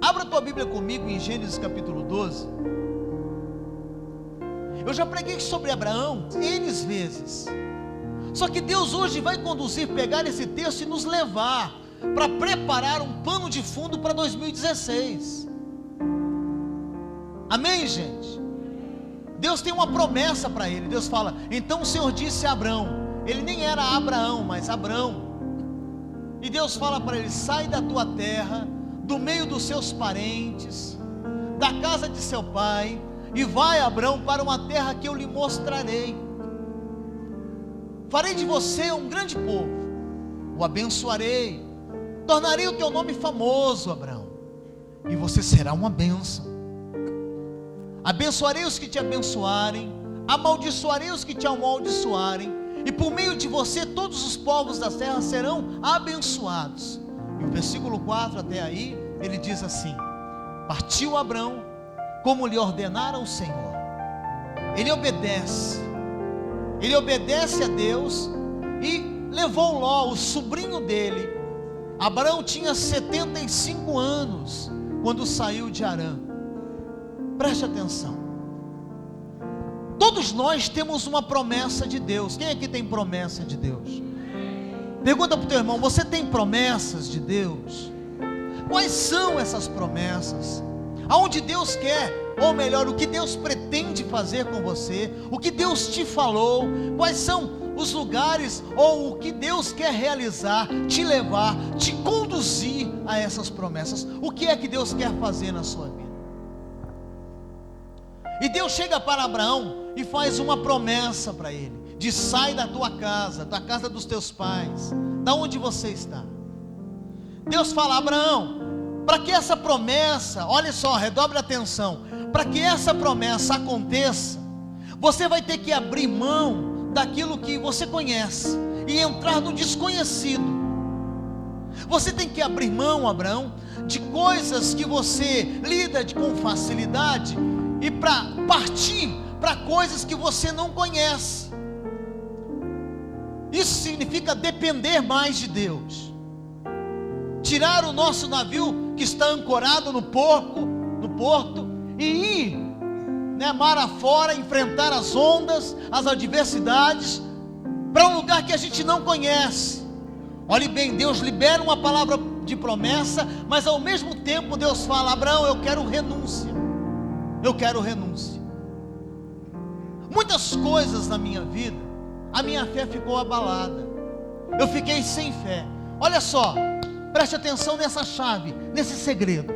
Abra tua Bíblia comigo em Gênesis capítulo 12. Eu já preguei sobre Abraão N vezes. Só que Deus hoje vai pegar esse texto e nos levar para preparar um pano de fundo para 2016. Amém, gente? Deus tem uma promessa para ele. Deus fala, então o Senhor disse a Abrão, ele nem era Abraão, mas Abrão. E Deus fala para ele, sai da tua terra, do meio dos seus parentes, da casa de seu pai, e vai, Abrão, para uma terra que eu lhe mostrarei. Farei de você um grande povo, o abençoarei, tornarei o teu nome famoso, Abrão, e você será uma bênção. Abençoarei os que te abençoarem, amaldiçoarei os que te amaldiçoarem, e por meio de você todos os povos da terra serão abençoados. E o versículo 4 até aí, ele diz assim: partiu Abrão, como lhe ordenara o Senhor. Ele obedece a Deus, e levou Ló, o sobrinho dele. Abrão tinha 75 anos, quando saiu de Harã. Preste atenção, todos nós temos uma promessa de Deus. Quem aqui tem promessa de Deus? Pergunta para o teu irmão, você tem promessas de Deus? Quais são essas promessas? Aonde Deus quer, ou melhor, o que Deus pretende fazer com você? O que Deus te falou? Quais são os lugares, ou o que Deus quer realizar, te levar, te conduzir a essas promessas? O que é que Deus quer fazer na sua vida? E Deus chega para Abraão e faz uma promessa para ele, de sai da tua casa, da casa dos teus pais, da onde você está. Deus fala, Abraão, para que essa promessa, olha só, redobre a atenção, para que essa promessa aconteça, você vai ter que abrir mão daquilo que você conhece, e entrar no desconhecido. Você tem que abrir mão, Abraão, de coisas que você lida com facilidade, e para partir para coisas que você não conhece. Isso significa depender mais de Deus. Tirar o nosso navio que está ancorado no porto e ir, mar afora, enfrentar as ondas, as adversidades, para um lugar que a gente não conhece. Olhe bem, Deus libera uma palavra de promessa, mas ao mesmo tempo Deus fala, Abraão, eu quero renúncia. Muitas coisas na minha vida, a minha fé ficou abalada, eu fiquei sem fé. Olha só, preste atenção nessa chave, nesse segredo.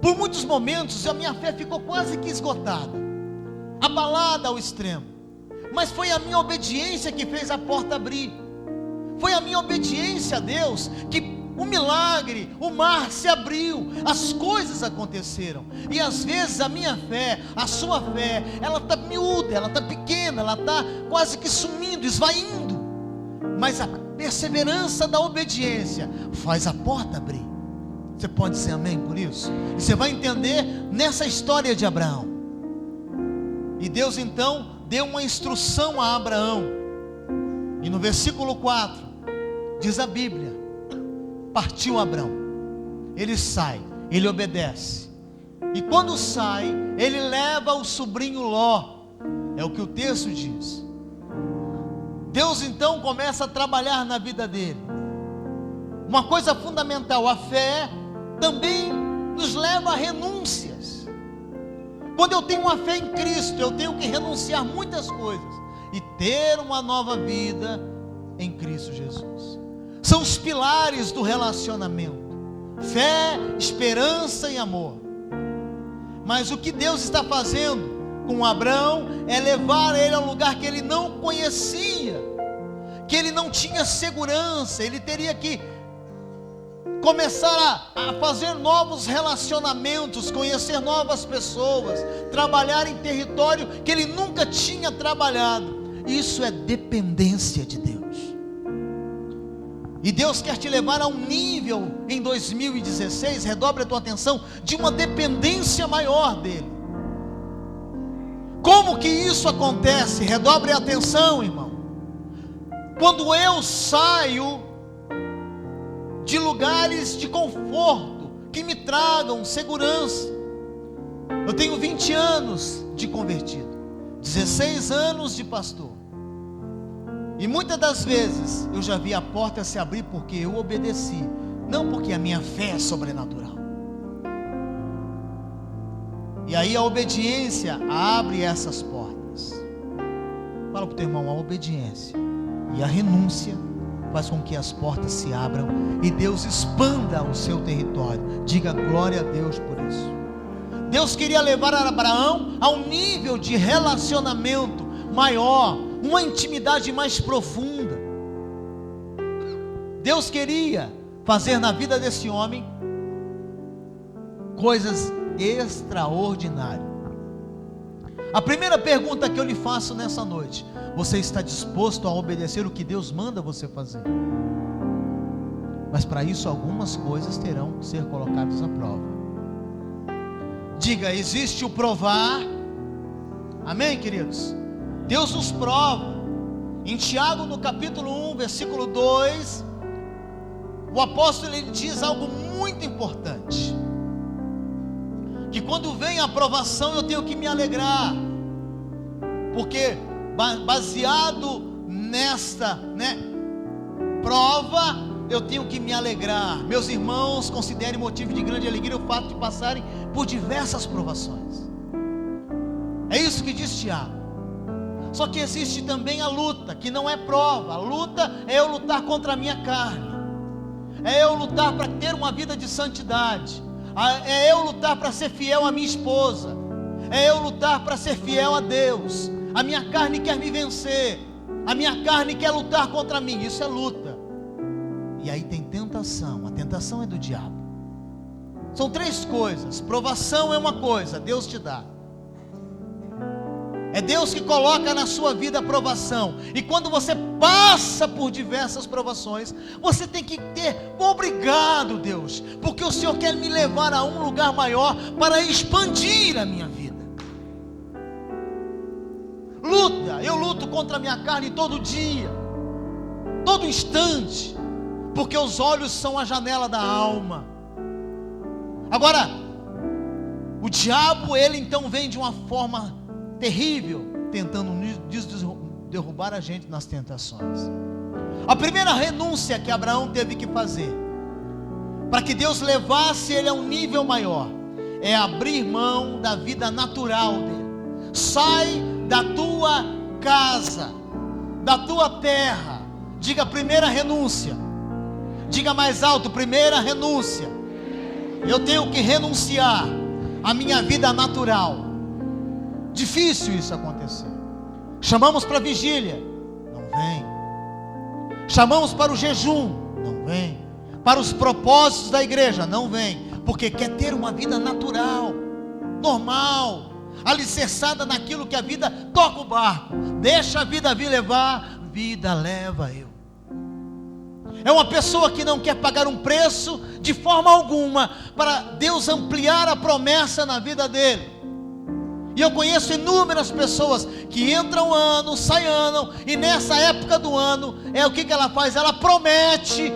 Por muitos momentos a minha fé ficou quase que esgotada, abalada ao extremo, mas foi a minha obediência que fez a porta abrir. Foi a minha obediência a Deus que o milagre, o mar se abriu, as coisas aconteceram. E às vezes a minha fé, a sua fé, ela está miúda, ela está pequena, ela está quase que sumindo, esvaindo, mas a perseverança da obediência faz a porta abrir. Você pode dizer amém por isso? E você vai entender nessa história de Abraão. E Deus então deu uma instrução a Abraão, e no versículo 4 diz a Bíblia: partiu Abrão, ele sai, ele obedece, e quando sai, ele leva o sobrinho Ló, é o que o texto diz. Deus então começa a trabalhar na vida dele. Uma coisa fundamental, a fé também nos leva a renúncias. Quando eu tenho uma fé em Cristo, eu tenho que renunciar muitas coisas, e ter uma nova vida em Cristo Jesus. São os pilares do relacionamento: fé, esperança e amor. Mas o que Deus está fazendo com Abraão é levar ele a um lugar que ele não conhecia, que ele não tinha segurança. Ele teria que começar a fazer novos relacionamentos, conhecer novas pessoas, trabalhar em território que ele nunca tinha trabalhado. Isso é dependência de Deus. E Deus quer te levar a um nível em 2016, redobre a tua atenção, de uma dependência maior dele. Como que isso acontece? Redobre a atenção, irmão. Quando eu saio de lugares de conforto que me tragam segurança. Eu tenho 20 anos de convertido, 16 anos de pastor, e muitas das vezes eu já vi a porta se abrir porque eu obedeci, não porque a minha fé é sobrenatural. E aí a obediência abre essas portas. Fala para o teu irmão, a obediência e a renúncia faz com que as portas se abram e Deus expanda o seu território. Diga glória a Deus por isso. Deus queria levar Abraão a um nível de relacionamento maior, uma intimidade mais profunda. Deus queria fazer na vida desse homem coisas extraordinárias. A primeira pergunta que eu lhe faço nessa noite: você está disposto a obedecer o que Deus manda você fazer? Mas para isso algumas coisas terão que ser colocadas à prova. Diga, existe o provar. Amém, queridos? Deus nos prova. Em Tiago, no capítulo 1, versículo 2, o apóstolo ele diz algo muito importante: que quando vem a aprovação eu tenho que me alegrar, porque baseado nesta prova eu tenho que me alegrar. Meus irmãos, considerem motivo de grande alegria o fato de passarem por diversas provações. É isso que diz Tiago. Só que existe também a luta, que não é prova. A luta é eu lutar contra a minha carne, é eu lutar para ter uma vida de santidade, é eu lutar para ser fiel à minha esposa, é eu lutar para ser fiel a Deus. A minha carne quer me vencer, a minha carne quer lutar contra mim. Isso é luta. E aí tem tentação. A tentação é do diabo. São três coisas. Provação é uma coisa, Deus te dá. É Deus que coloca na sua vida a provação. E quando você passa por diversas provações, você tem que ter: obrigado, Deus, porque o Senhor quer me levar a um lugar maior para expandir a minha vida. Luta, eu luto contra a minha carne todo dia, todo instante, porque os olhos são a janela da alma. Agora, o diabo, ele então vem de uma forma terrível, tentando derrubar a gente nas tentações. A primeira renúncia que Abraão teve que fazer, para que Deus levasse ele a um nível maior, é abrir mão da vida natural dele. Sai da tua casa, da tua terra. Diga, primeira renúncia. Diga mais alto, primeira renúncia. Eu tenho que renunciar à minha vida natural. Difícil isso acontecer. Chamamos para a vigília, não vem. Chamamos para o jejum, não vem. Para os propósitos da igreja, não vem. Porque quer ter uma vida natural, normal, alicerçada naquilo que a vida toca o barco. Deixa a vida vir levar, vida leva eu. É uma pessoa que não quer pagar um preço de forma alguma para Deus ampliar a promessa na vida dele. E eu conheço inúmeras pessoas que entram ano, saem ano, e nessa época do ano, o que ela faz? Ela promete,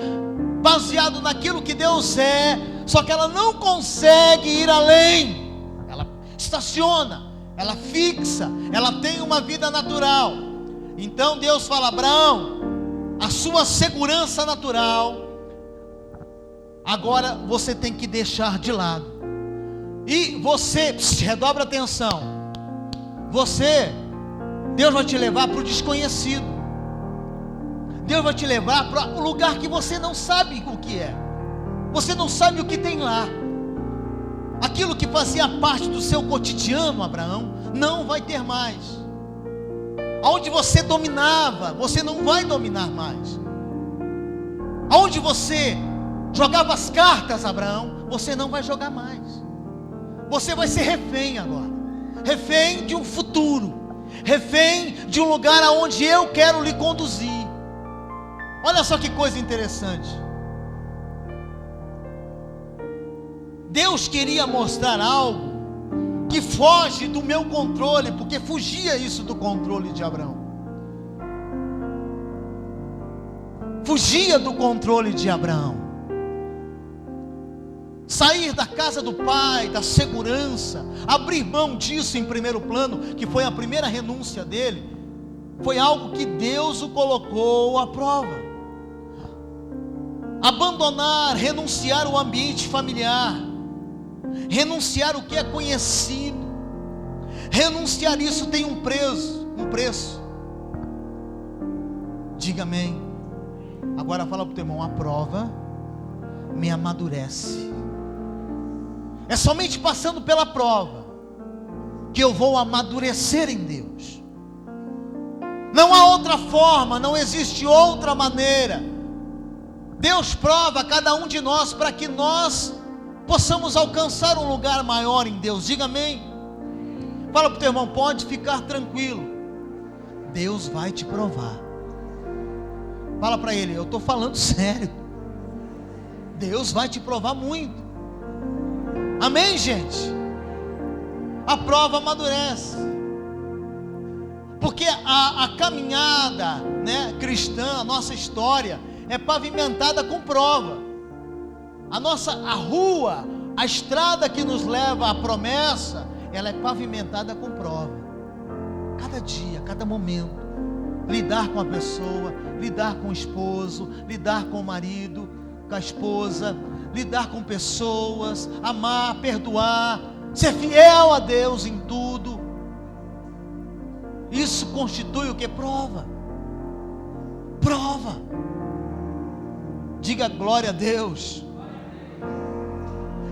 baseado naquilo que Deus é, só que ela não consegue ir além. Ela estaciona, ela fixa, ela tem uma vida natural. Então Deus fala: Abraão, a sua segurança natural, agora você tem que deixar de lado. E você, redobra a atenção. Deus vai te levar para o desconhecido. Deus vai te levar para um lugar que você não sabe o que é. Você não sabe o que tem lá. Aquilo que fazia parte do seu cotidiano, Abraão, não vai ter mais. Aonde você dominava, você não vai dominar mais. Aonde você jogava as cartas, Abraão, você não vai jogar mais. Você vai ser refém agora. Refém de um futuro. Refém de um lugar aonde eu quero lhe conduzir. Olha só que coisa interessante. Deus queria mostrar algo que foge do meu controle, porque fugia isso do controle de Abraão. Fugia do controle de Abraão. sair da casa do pai, da segurança, abrir mão disso em primeiro plano, que foi a primeira renúncia dele, foi algo que Deus o colocou à prova. Abandonar, renunciar o ambiente familiar, renunciar o que é conhecido, renunciar isso tem um preço. Diga amém. Agora fala para o teu irmão: a prova me amadurece. É somente passando pela prova que eu vou amadurecer em Deus. Não há outra forma, não existe outra maneira. Deus prova cada um de nós para que nós possamos alcançar um lugar maior em Deus. Diga amém. Fala para o teu irmão: pode ficar tranquilo, Deus vai te provar. Fala para ele: eu estou falando sério, Deus vai te provar muito. Amém, gente? A prova amadurece, porque a caminhada, cristã, a nossa história é pavimentada com prova. A rua, a estrada que nos leva à promessa, ela é pavimentada com prova. Cada dia, cada momento, lidar com a pessoa, lidar com o esposo, lidar com o marido, com a esposa, lidar com pessoas, amar, perdoar, ser fiel a Deus em tudo. Isso constitui o que? Prova. Prova. Diga glória a Deus.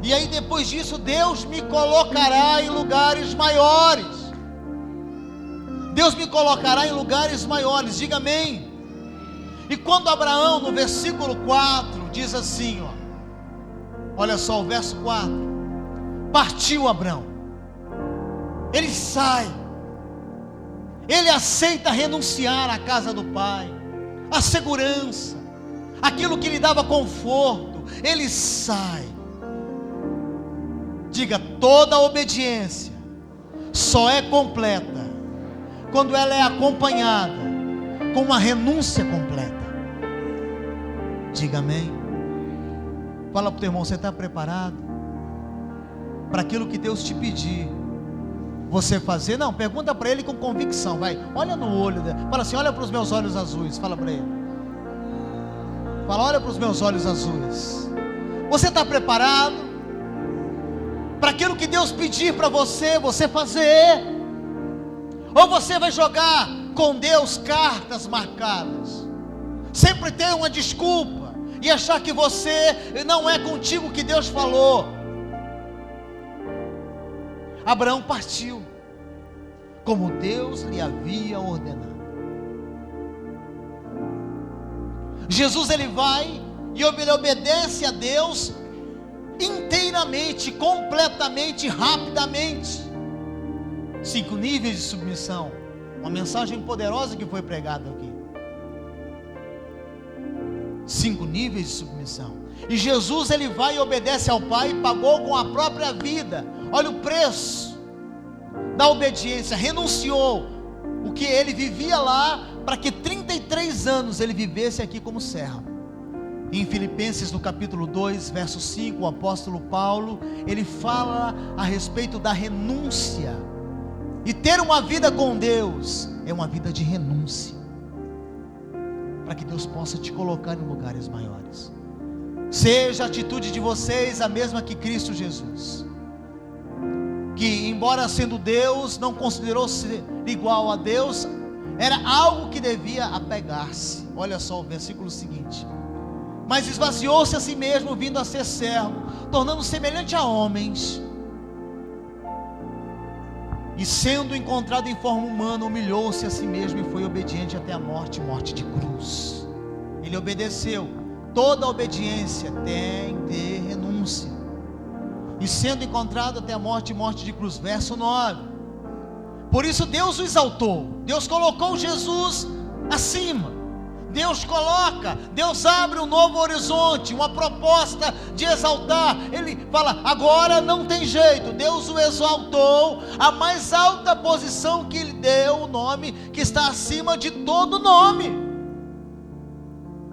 E aí depois disso, Deus me colocará em lugares maiores. Deus me colocará em lugares maiores. Diga amém. E quando Abraão, no versículo 4, diz assim, olha só o verso 4: partiu Abraão, ele sai, ele aceita renunciar à casa do pai, à segurança, aquilo que lhe dava conforto, ele sai. Diga: toda obediência só é completa quando ela é acompanhada com uma renúncia completa. Diga amém. Fala para o teu irmão: você está preparado para aquilo que Deus te pedir você fazer? Não, pergunta para ele com convicção. Vai, olha no olho dele. Fala assim: olha para os meus olhos azuis. Fala para ele. Fala: olha para os meus olhos azuis. Você está preparado para aquilo que Deus pedir para você fazer? Ou você vai jogar com Deus cartas marcadas, sempre ter uma desculpa e achar que você não é contigo que Deus falou? Abraão partiu como Deus lhe havia ordenado. Jesus, ele vai e ele obedece a Deus inteiramente, completamente, rapidamente. 5 níveis de submissão. Uma mensagem poderosa que foi pregada aqui. 5 níveis de submissão. E Jesus, ele vai e obedece ao Pai, e pagou com a própria vida. Olha o preço da obediência. Renunciou o que ele vivia lá, para que 33 anos ele vivesse aqui como servo. Em Filipenses, no capítulo 2, verso 5, o apóstolo Paulo, ele fala a respeito da renúncia. E ter uma vida com Deus é uma vida de renúncia, para que Deus possa te colocar em lugares maiores. Seja a atitude de vocês a mesma que Cristo Jesus, que embora sendo Deus, não considerou ser igual a Deus, era algo que devia apegar-se. Olha só o versículo seguinte: mas esvaziou-se a si mesmo, vindo a ser servo, tornando-se semelhante a homens, e sendo encontrado em forma humana, humilhou-se a si mesmo e foi obediente até a morte, morte de cruz. Ele obedeceu. Toda obediência tem que ter renúncia. E sendo encontrado até a morte, morte de cruz. Verso 9: por isso Deus o exaltou. Deus colocou Jesus acima. Deus abre um novo horizonte, uma proposta de exaltar. Ele fala: agora não tem jeito. Deus o exaltou à mais alta posição, que lhe deu o nome que está acima de todo nome.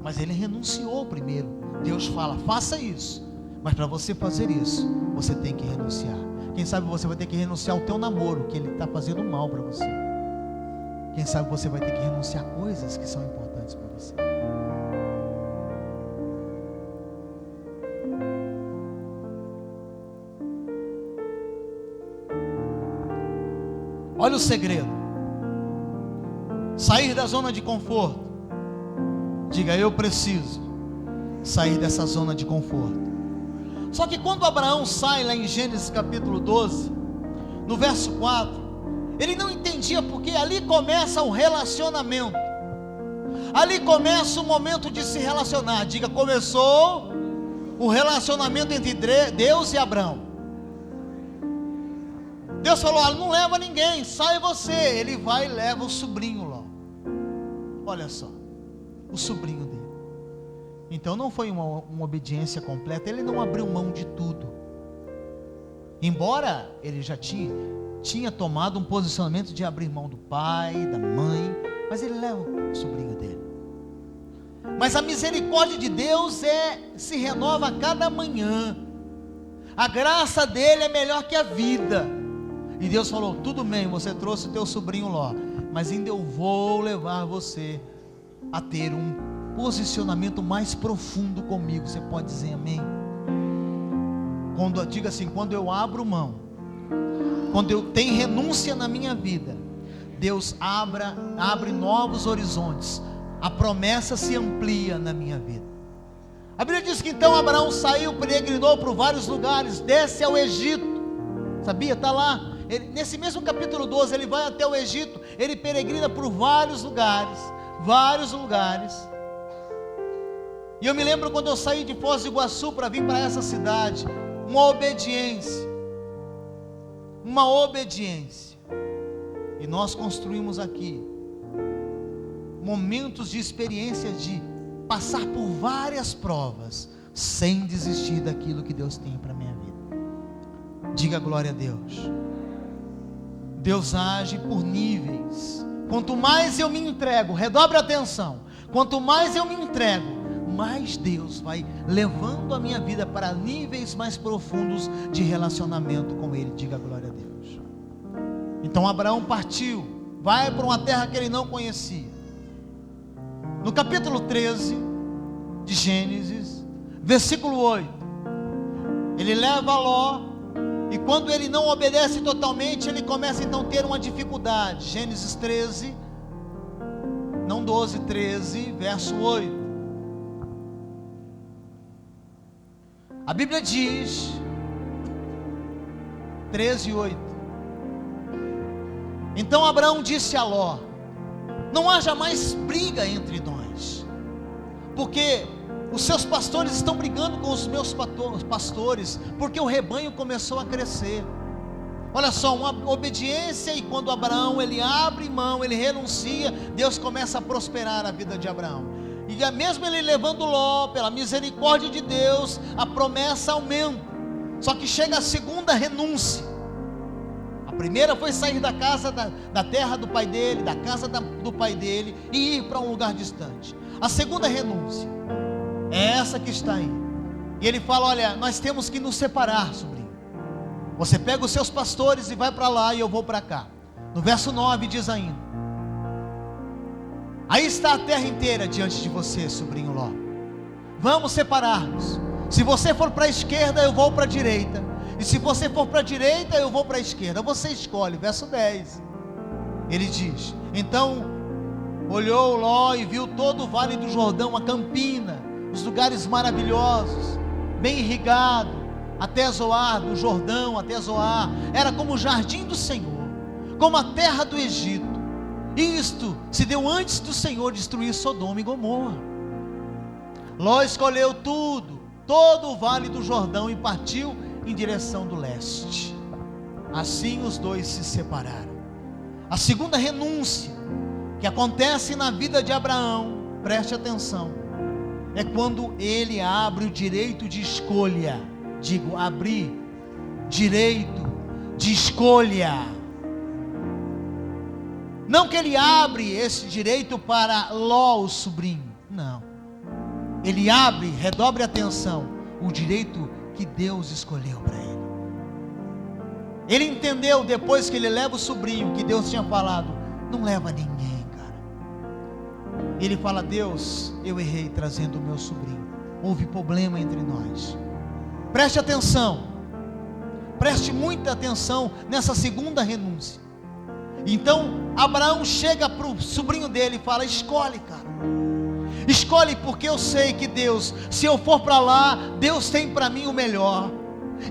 Mas ele renunciou primeiro. Deus fala: faça isso, Mas para você fazer isso, você tem que renunciar. Quem sabe você vai ter que renunciar ao teu namoro, que ele está fazendo mal para você. Quem sabe você vai ter que renunciar a coisas que são importantes para você. Olha o segredo. Sair da zona de conforto. Diga, eu preciso sair dessa zona de conforto. Só que quando Abraão sai lá em Gênesis capítulo 12, no verso 4, ele não entendia porque ali começa o relacionamento. Ali começa o momento de se relacionar. Diga, começou o relacionamento entre Deus e Abraão. Deus falou, não leva ninguém, sai você. Ele vai e leva o sobrinho lá. Olha só, o sobrinho dele. Então não foi uma obediência completa. Ele não abriu mão de tudo. Embora ele já tinha tomado um posicionamento de abrir mão do pai, da mãe, mas ele leva o sobrinho dele. Mas a misericórdia de Deus se renova a cada manhã. A graça dele é melhor que a vida. E Deus falou, tudo bem, você trouxe o teu sobrinho Ló, mas ainda eu vou levar você a ter um posicionamento mais profundo comigo. Você pode dizer amém? Diga assim, quando eu abro mão, quando eu tenho renúncia na minha vida, Deus abre novos horizontes, a promessa se amplia na minha vida. A Bíblia diz que então Abraão saiu, peregrinou por vários lugares, desce ao Egito, sabia? Está lá, nesse mesmo capítulo 12, ele vai até o Egito, ele peregrina por vários lugares, e eu me lembro quando eu saí de Foz do Iguaçu para vir para essa cidade, uma obediência, e nós construímos aqui momentos de experiência, de passar por várias provas, sem desistir daquilo que Deus tem para a minha vida. Diga glória a Deus. Deus age por níveis. Quanto mais eu me entrego, redobre a atenção, quanto mais eu me entrego, mais Deus vai levando a minha vida para níveis mais profundos de relacionamento com Ele. Diga glória a Deus. Então Abraão partiu, vai para uma terra que ele não conhecia. No capítulo 13 de Gênesis, versículo 8, ele leva Ló, e quando ele não obedece totalmente, ele começa então a ter uma dificuldade. Gênesis 13, não 12, 13, verso 8. A Bíblia diz, 13, 8. Então Abraão disse a Ló, não haja mais briga entre nós, porque os seus pastores estão brigando com os meus pastores, porque o rebanho começou a crescer. Olha só, uma obediência, e quando Abraão ele abre mão, ele renuncia, Deus começa a prosperar a vida de Abraão. E mesmo ele levando Ló, pela misericórdia de Deus, a promessa aumenta. Só que chega a segunda renúncia. A primeira foi sair da casa, da terra do pai dele, da casa do pai dele, e ir para um lugar distante. A segunda renúncia é essa que está aí. E ele fala, olha, nós temos que nos separar, sobrinho. Você pega os seus pastores e vai para lá, e eu vou para cá. No verso 9 diz ainda, aí está a terra inteira diante de você, sobrinho Ló. Vamos separar-nos. Se você for para a esquerda, eu vou para a direita. E se você for para a direita, eu vou para a esquerda. Você escolhe. Verso 10. Ele diz, então olhou Ló e viu todo o vale do Jordão, a campina, os lugares maravilhosos, bem irrigado, até Zoar, do Jordão até Zoar. Era como o jardim do Senhor, como a terra do Egito. Isto se deu antes do Senhor destruir Sodoma e Gomorra. Ló escolheu todo o vale do Jordão, e partiu em direção do leste. Assim os dois se separaram. A segunda renúncia que acontece na vida de Abraão, preste atenção, é quando ele abre o direito de escolha. Digo, abrir direito de escolha. Não que ele abre esse direito para Ló, o sobrinho. Não. Ele abre, redobre a atenção, o direito que Deus escolheu para ele. Ele entendeu depois que ele leva o sobrinho, que Deus tinha falado: não leva ninguém, cara. Ele fala: Deus, eu errei trazendo o meu sobrinho, houve problema entre nós. Preste atenção, preste muita atenção nessa segunda renúncia. Então Abraão chega para o sobrinho dele e fala: escolhe, cara, escolhe, porque eu sei que Deus, se eu for para lá, Deus tem para mim o melhor,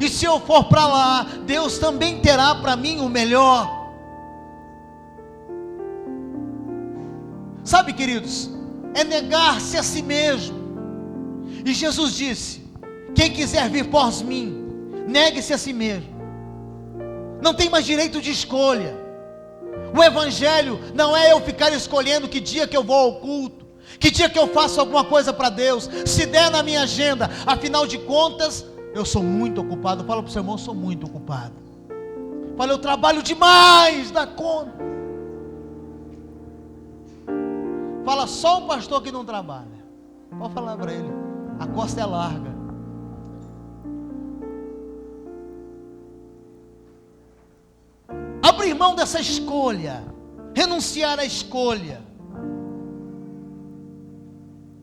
e se eu for para lá, Deus também terá para mim o melhor. Sabe, queridos, é negar-se a si mesmo. E Jesus disse: quem quiser vir após mim, negue-se a si mesmo. Não tem mais direito de escolha. O evangelho não é eu ficar escolhendo que dia que eu vou ao culto, que dia que eu faço alguma coisa para Deus, se der na minha agenda. Afinal de contas, eu sou muito ocupado. Fala para o seu irmão: eu sou muito ocupado. Fala: eu trabalho demais da conta. Fala: só o pastor que não trabalha. Pode falar para ele: a costa é larga. Abrir mão dessa escolha, renunciar à escolha.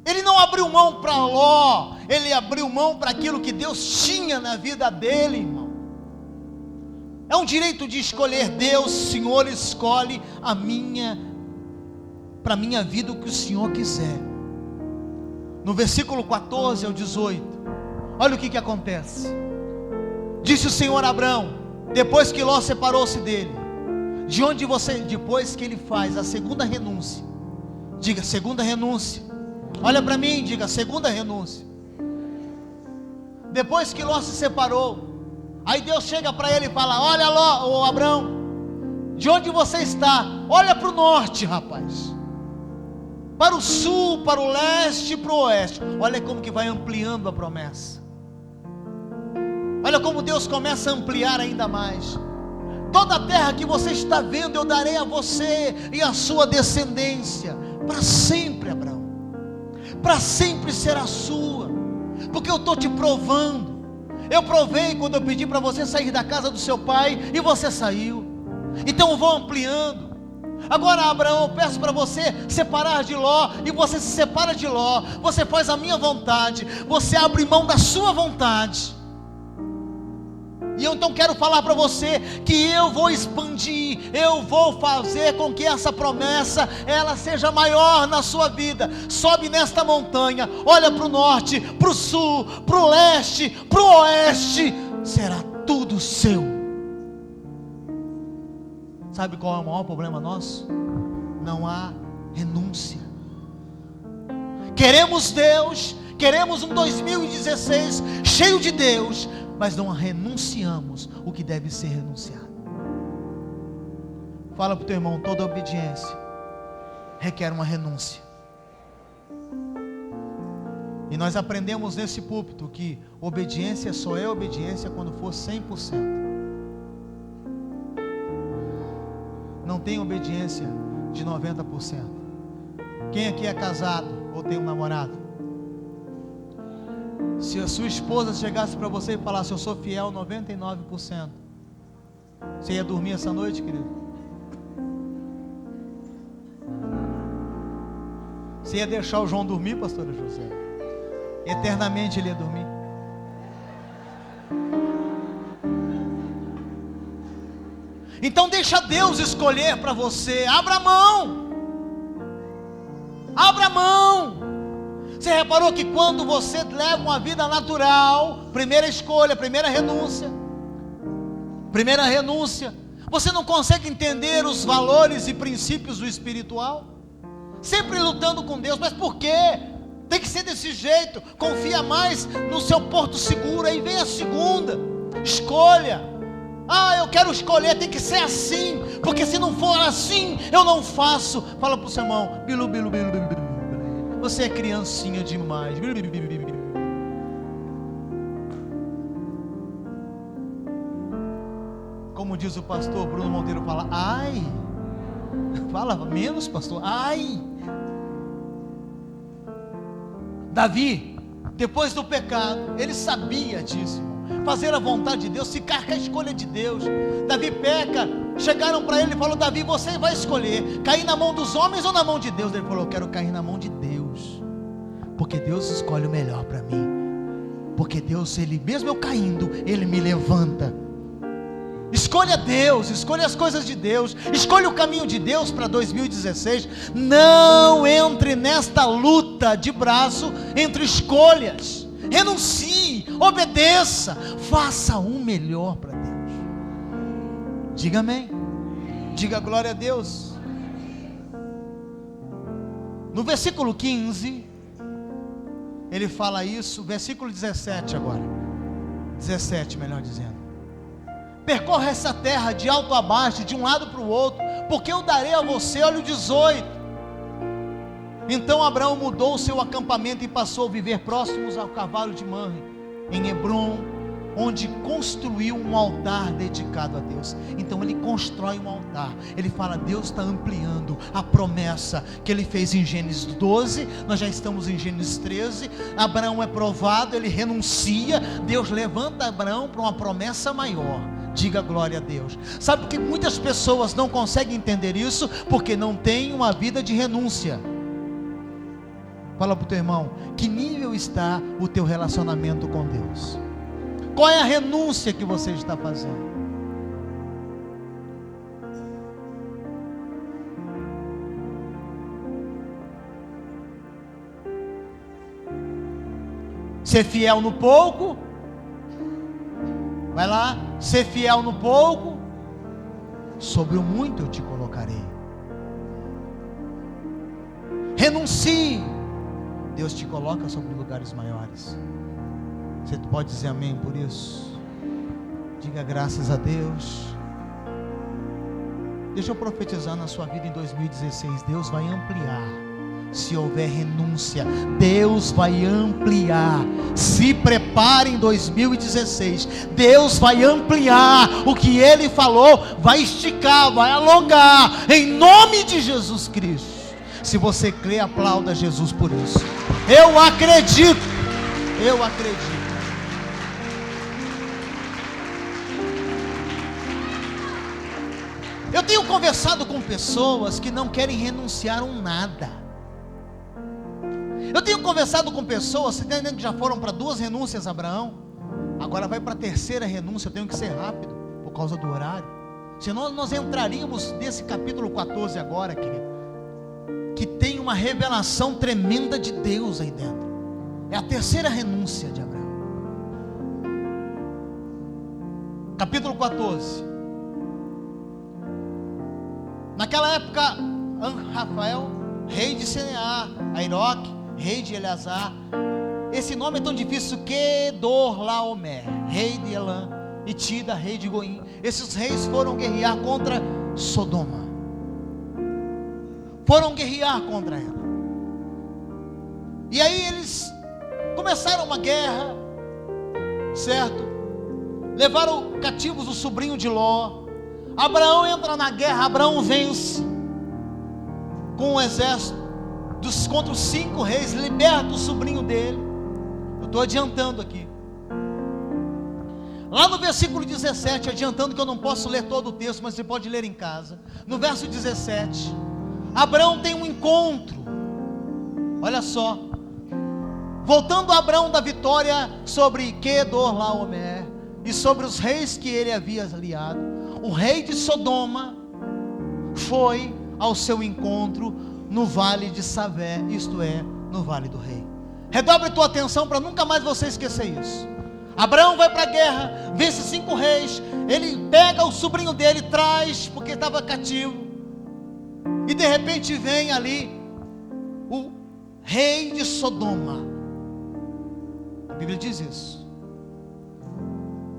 Ele não abriu mão para Ló, ele abriu mão para aquilo que Deus tinha na vida dele, irmão. É um direito de escolher. Deus, Senhor, escolhe para a minha vida o que o Senhor quiser. No versículo 14 ao 18, olha o que acontece. Disse o Senhor a Abrão, depois que Ló separou-se dele: depois que ele faz a segunda renúncia, diga segunda renúncia. Olha para mim, diga segunda renúncia. Depois que Ló se separou, aí Deus chega para ele e fala: olha Ló, ô Abrão, de onde você está? Olha para o norte, rapaz, para o sul, para o leste, para o oeste. Olha como que vai ampliando a promessa. Olha como Deus começa a ampliar ainda mais. Toda a terra que você está vendo, eu darei a você e a sua descendência para sempre, Abraão. Para sempre será sua, porque eu estou te provando. Eu provei quando eu pedi para você sair da casa do seu pai, e você saiu. Então eu vou ampliando. Agora, Abraão, eu peço para você separar de Ló, e você se separa de Ló. Você faz a minha vontade, você abre mão da sua vontade. E eu então quero falar para você que eu vou expandir, eu vou fazer com que essa promessa, ela seja maior na sua vida. Sobe nesta montanha, olha para o norte, para o sul, para o leste, para o oeste, será tudo seu. Sabe qual é o maior problema nosso? Não há renúncia. Queremos Deus, queremos um 2016 cheio de Deus, mas não renunciamos o que deve ser renunciado. Fala para o teu irmão: toda obediência requer uma renúncia. E nós aprendemos nesse púlpito que obediência só é obediência quando for 100%. Não tem obediência de 90%. Quem aqui é casado ou tem um namorado? Se a sua esposa chegasse para você e falasse: eu sou fiel 99%, você ia dormir essa noite, querido? Você ia deixar o João dormir, pastora José? Eternamente ele ia dormir. Então deixa Deus escolher para você. Abra mão. Abra mão. Você reparou que quando você leva uma vida natural, primeira escolha, primeira renúncia, você não consegue entender os valores e princípios do espiritual? Sempre lutando com Deus. Mas por quê? Tem que ser desse jeito. Confia mais no seu porto seguro. Aí vem a segunda escolha. Eu quero escolher, tem que ser assim, porque se não for assim, eu não faço. Fala para o seu irmão: bilu, bilu, bilu, bilu, bilu. Você é criancinha demais. Como diz o pastor Bruno Monteiro, fala: ai. Fala menos, pastor. Ai. Davi, depois do pecado, ele sabia disso, irmão. fazer a vontade de Deus, ficar com a escolha de Deus. Davi peca, chegaram para ele e falaram: Davi, você vai escolher, cair na mão dos homens ou na mão de Deus? Ele falou: eu quero cair na mão de Deus, porque Deus escolhe o melhor para mim, porque Deus, Ele, mesmo eu caindo, Ele me levanta. Escolha Deus, escolha as coisas de Deus, escolha o caminho de Deus para 2016. Não entre nesta luta de braço entre escolhas. Renuncie, obedeça, faça o melhor para Deus. Diga amém, diga glória a Deus. No versículo 15, ele fala isso, versículo 17 agora, 17 melhor dizendo: percorra essa terra de alto a baixo, de um lado para o outro, porque eu darei a você. Olha o 18. Então Abraão mudou o seu acampamento e passou a viver próximos ao cavalo de Mamre, em Hebrom, onde construiu um altar dedicado a Deus. Então ele constrói um altar. Ele fala: Deus está ampliando a promessa que ele fez em Gênesis 12, nós já estamos em Gênesis 13. Abraão é provado, ele renuncia, Deus levanta Abraão para uma promessa maior. Diga glória a Deus. Sabe por que muitas pessoas não conseguem entender isso? Porque não têm uma vida de renúncia. Fala para o teu irmão: que nível está o teu relacionamento com Deus? Qual é a renúncia que você está fazendo? Ser fiel no pouco. Vai lá, ser fiel no pouco, sobre o muito eu te colocarei. Renuncie, Deus te coloca sobre lugares maiores. Você pode dizer amém por isso? Diga graças a Deus. Deixa eu profetizar na sua vida em 2016. Deus vai ampliar. Se houver renúncia, Deus vai ampliar. Se prepare em 2016. Deus vai ampliar o que Ele falou, vai esticar, vai alongar, em nome de Jesus Cristo. Se você crê, aplauda Jesus por isso. Eu acredito. Eu acredito. Eu tenho conversado com pessoas que não querem renunciar a nada. Eu tenho conversado com pessoas, você está entendendo que já foram para 2 renúncias, Abraão? Agora vai para a 3ª renúncia. Eu tenho que ser rápido, por causa do horário. Senão nós entraríamos nesse capítulo 14 agora, querido, que tem uma revelação tremenda de Deus aí dentro. É a 3ª renúncia de Abraão. Capítulo 14. Naquela época, Rafael, rei de Senear, Airoque, rei de Eleazar, esse nome é tão difícil, Quedorlaomer, rei de Elã, e Tida, rei de Goim. Esses reis foram guerrear contra Sodoma, foram guerrear contra ela, e aí eles começaram uma guerra, certo? Levaram cativos o sobrinho de Ló. Abraão entra na guerra, Abraão vence com um exército contra os 5 reis, liberta o sobrinho dele. Eu estou adiantando aqui. Lá no versículo 17, adiantando que eu não posso ler todo o texto, mas você pode ler em casa. No verso 17, Abraão tem um encontro. Olha só. Voltando a Abraão da vitória sobre Quedorlaomer e sobre os reis que ele havia aliado, o rei de Sodoma foi ao seu encontro no vale de Savé, isto é, no vale do rei. Redobre tua atenção para nunca mais você esquecer isso. Abraão vai para a guerra, vence 5 reis, ele pega o sobrinho dele, traz, porque estava cativo, e de repente vem ali o rei de Sodoma. A Bíblia diz isso.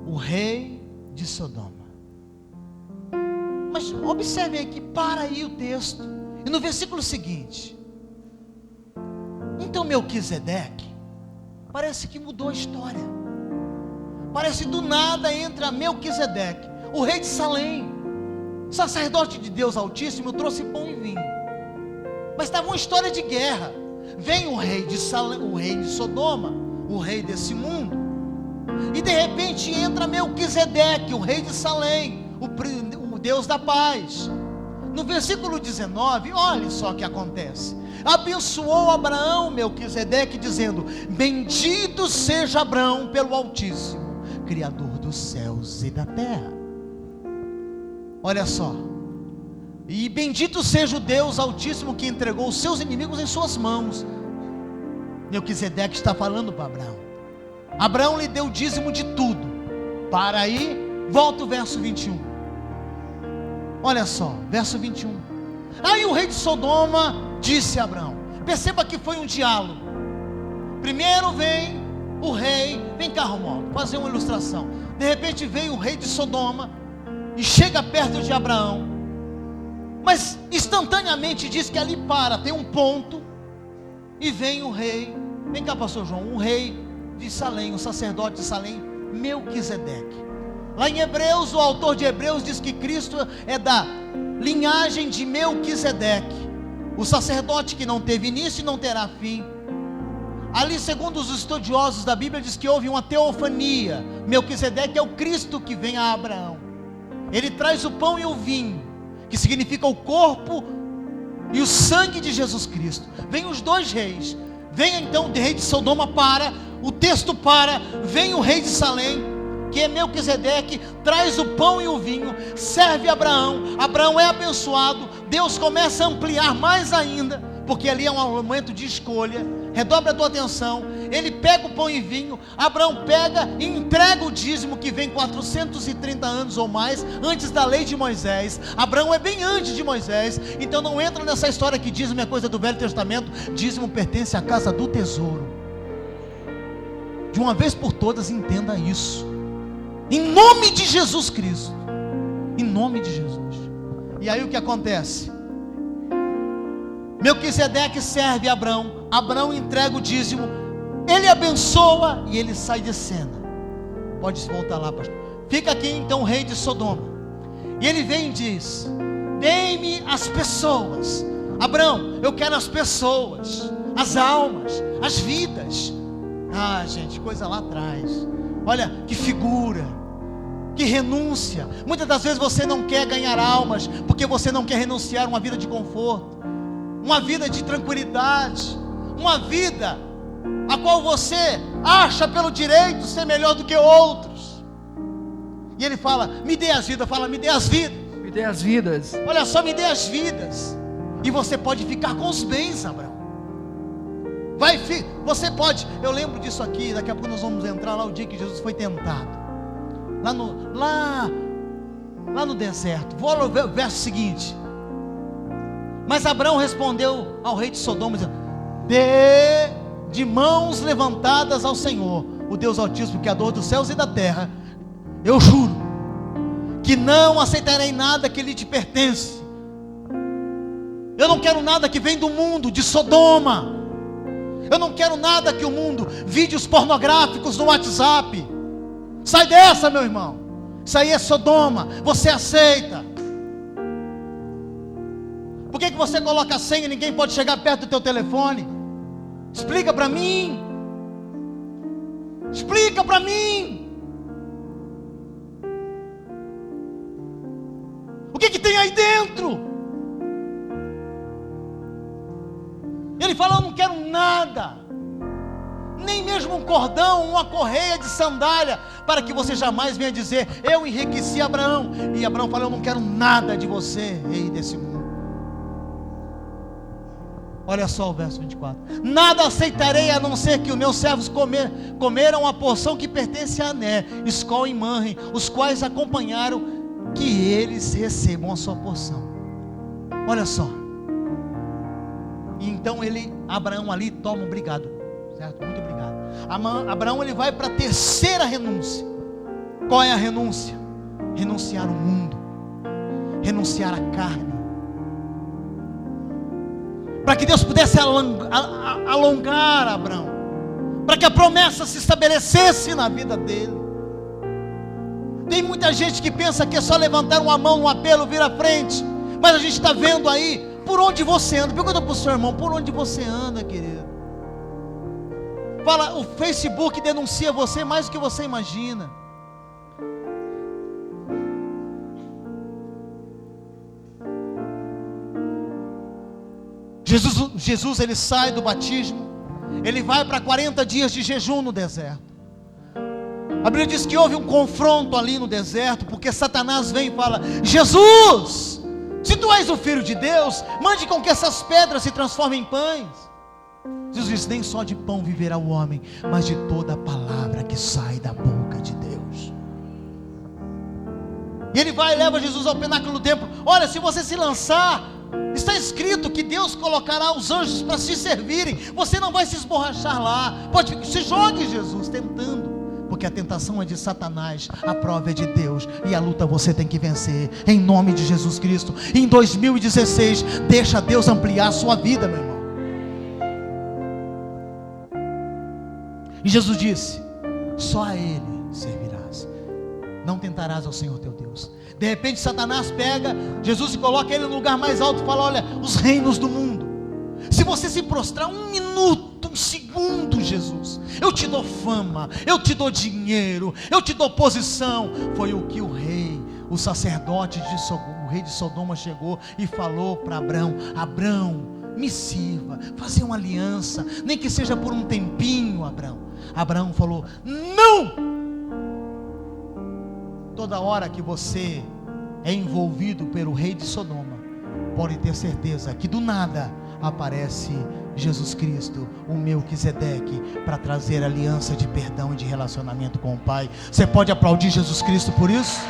O rei de Sodoma. Mas observe aí que para aí o texto. E no versículo seguinte, então Melquisedeque, parece que mudou a história. Parece do nada entra Melquisedeque, o rei de Salém, sacerdote de Deus Altíssimo, trouxe pão e vinho. Mas estava uma história de guerra. Vem o rei de Salém, o rei de Sodoma, o rei desse mundo, E de repente entra Melquisedeque, o rei de Salém, o Deus da paz. No versículo 19, olha só o que acontece. Abençoou Abraão Melquisedeque, dizendo: bendito seja Abraão pelo Altíssimo, Criador dos céus e da terra. Olha só. E bendito seja o Deus Altíssimo que entregou os seus inimigos em suas mãos. Melquisedeque está falando para Abraão. Abraão lhe deu o dízimo de tudo. Para aí, volta o verso 21. Olha só, verso 21. Aí o rei de Sodoma disse a Abraão. Perceba que foi um diálogo. Primeiro vem o rei. Vem cá, Romualdo, fazer uma ilustração. De repente vem o rei de Sodoma e chega perto de Abraão. Mas instantaneamente diz que ali tem um ponto. E vem o rei. Vem cá, pastor João. O rei de Salém, o sacerdote de Salém, Melquisedeque. Lá em Hebreus, o autor de Hebreus diz que Cristo é da linhagem de Melquisedeque, o sacerdote que não teve início e não terá fim. Ali, segundo os estudiosos da Bíblia, diz que houve uma teofania. Melquisedeque é o Cristo que vem a Abraão. Ele traz o pão e o vinho, que significa o corpo e o sangue de Jesus Cristo. Vem os dois reis. Vem então o rei de Sodoma, o texto vem o rei de Salém, que é Melquisedeque, traz o pão e o vinho, serve Abraão. Abraão é abençoado. Deus começa a ampliar mais ainda, porque ali é um momento de escolha. Redobra a tua atenção. Ele pega o pão e vinho. Abraão pega e entrega o dízimo, que vem 430 anos ou mais antes da lei de Moisés. Abraão é bem antes de Moisés. Então não entra nessa história que dízimo é coisa do Velho Testamento. Dízimo pertence à casa do tesouro. De uma vez por todas, entenda isso, em nome de Jesus Cristo. Em nome de Jesus. E aí o que acontece? Melquisedeque serve Abraão. Abraão entrega o dízimo. Ele abençoa e ele sai de cena. Pode voltar lá, pastor. Fica aqui então o rei de Sodoma. E ele vem e diz: dê-me as pessoas. Abraão, eu quero as pessoas, as almas, as vidas. Ah, gente, coisa lá atrás. Olha que figura, que renúncia. Muitas das vezes você não quer ganhar almas, porque você não quer renunciar a uma vida de conforto, uma vida de tranquilidade, uma vida a qual você acha pelo direito ser melhor do que outros. E ele fala: me dê as vidas. Fala: me dê as vidas. Me dê as vidas. Olha só, me dê as vidas. E você pode ficar com os bens, Abraão. Você pode. Eu lembro disso aqui. Daqui a pouco nós vamos entrar lá o dia que Jesus foi tentado, lá no deserto. Vou ao verso seguinte. Mas Abraão respondeu ao rei de Sodoma, dizendo: dê de mãos levantadas ao Senhor, o Deus Altíssimo, Criador dos céus e da terra, eu juro que não aceitarei nada que lhe te pertence. Eu não quero nada que vem do mundo, de Sodoma. Eu não quero nada que o mundo, vídeos pornográficos no WhatsApp. Sai dessa, meu irmão. Isso aí é Sodoma. Você aceita? Por que você coloca a senha e ninguém pode chegar perto do teu telefone? Explica para mim. Explica para mim. O que tem aí dentro? Ele fala: eu não quero nada, nem mesmo um cordão, uma correia de sandália, para que você jamais venha dizer: eu enriqueci Abraão. E Abraão fala: eu não quero nada de você, rei desse mundo. Olha só o verso 24: nada aceitarei a não ser que os meus servos comeram a porção que pertence a Ané, Escol e Manre, os quais acompanharam, que eles recebam a sua porção. Olha só. E então Abraão ali toma obrigado, certo? Muito obrigado. Abraão ele vai para a terceira renúncia. Qual é a renúncia? Renunciar ao mundo, renunciar à carne, para que Deus pudesse alongar Abraão, para que a promessa se estabelecesse na vida dele. Tem muita gente que pensa que é só levantar uma mão, um apelo, vir à frente, mas a gente está vendo aí por onde você anda. Pergunta para o seu irmão: por onde você anda, querido? Fala, o Facebook denuncia você mais do que você imagina. Jesus ele sai do batismo, ele vai para 40 dias de jejum no deserto. A Bíblia diz que houve um confronto ali no deserto, porque Satanás vem e fala: Jesus, se tu és o Filho de Deus, mande com que essas pedras se transformem em pães. Jesus diz: nem só de pão viverá o homem, mas de toda a palavra que sai da boca de Deus. E ele vai e leva Jesus ao pináculo do templo. Olha, se você se lançar, está escrito que Deus colocará os anjos para te servirem. Você não vai se esborrachar lá. Se jogue, Jesus, tentando. Porque a tentação é de Satanás, a prova é de Deus, e a luta você tem que vencer, em nome de Jesus Cristo. Em 2016, deixa Deus ampliar a sua vida, meu irmão. E Jesus disse: só a Ele servirás, não tentarás ao Senhor teu Deus. De repente Satanás pega Jesus e coloca ele no lugar mais alto e fala: olha, os reinos do mundo, se você se prostrar um minuto, um segundo, Jesus, eu te dou fama, eu te dou dinheiro, eu te dou posição. Foi o que o rei, o sacerdote o rei de Sodoma chegou e falou para Abrão: Abrão, me sirva, fazer uma aliança, nem que seja por um tempinho. Abraão falou: não. Toda hora que você é envolvido pelo rei de Sodoma, pode ter certeza que do nada aparece Jesus Cristo, o Melquisedeque, para trazer aliança de perdão e de relacionamento com o Pai. Você pode aplaudir Jesus Cristo por isso?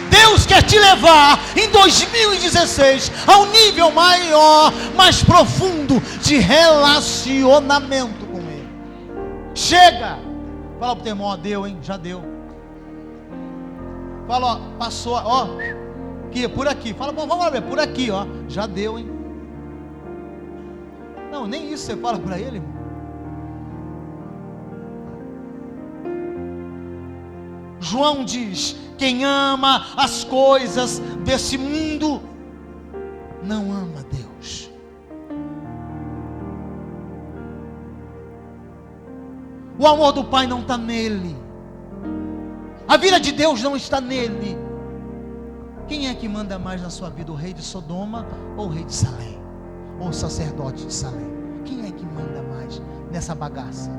Deus quer te levar em 2016 a um nível maior, mais profundo de relacionamento com Ele. Chega! Fala pro teu irmão: ó, deu, hein? Já deu. Fala: ó, passou, ó, aqui, por aqui. Fala: bom, vamos ver, por aqui, ó, já deu, hein? Não, nem isso você fala para ele, irmão. João diz: quem ama as coisas desse mundo não ama Deus. O amor do Pai não está nele, a vida de Deus não está nele. Quem é que manda mais na sua vida, o rei de Sodoma ou o rei de Salém, ou o sacerdote de Salém? Quem é que manda mais nessa bagaça?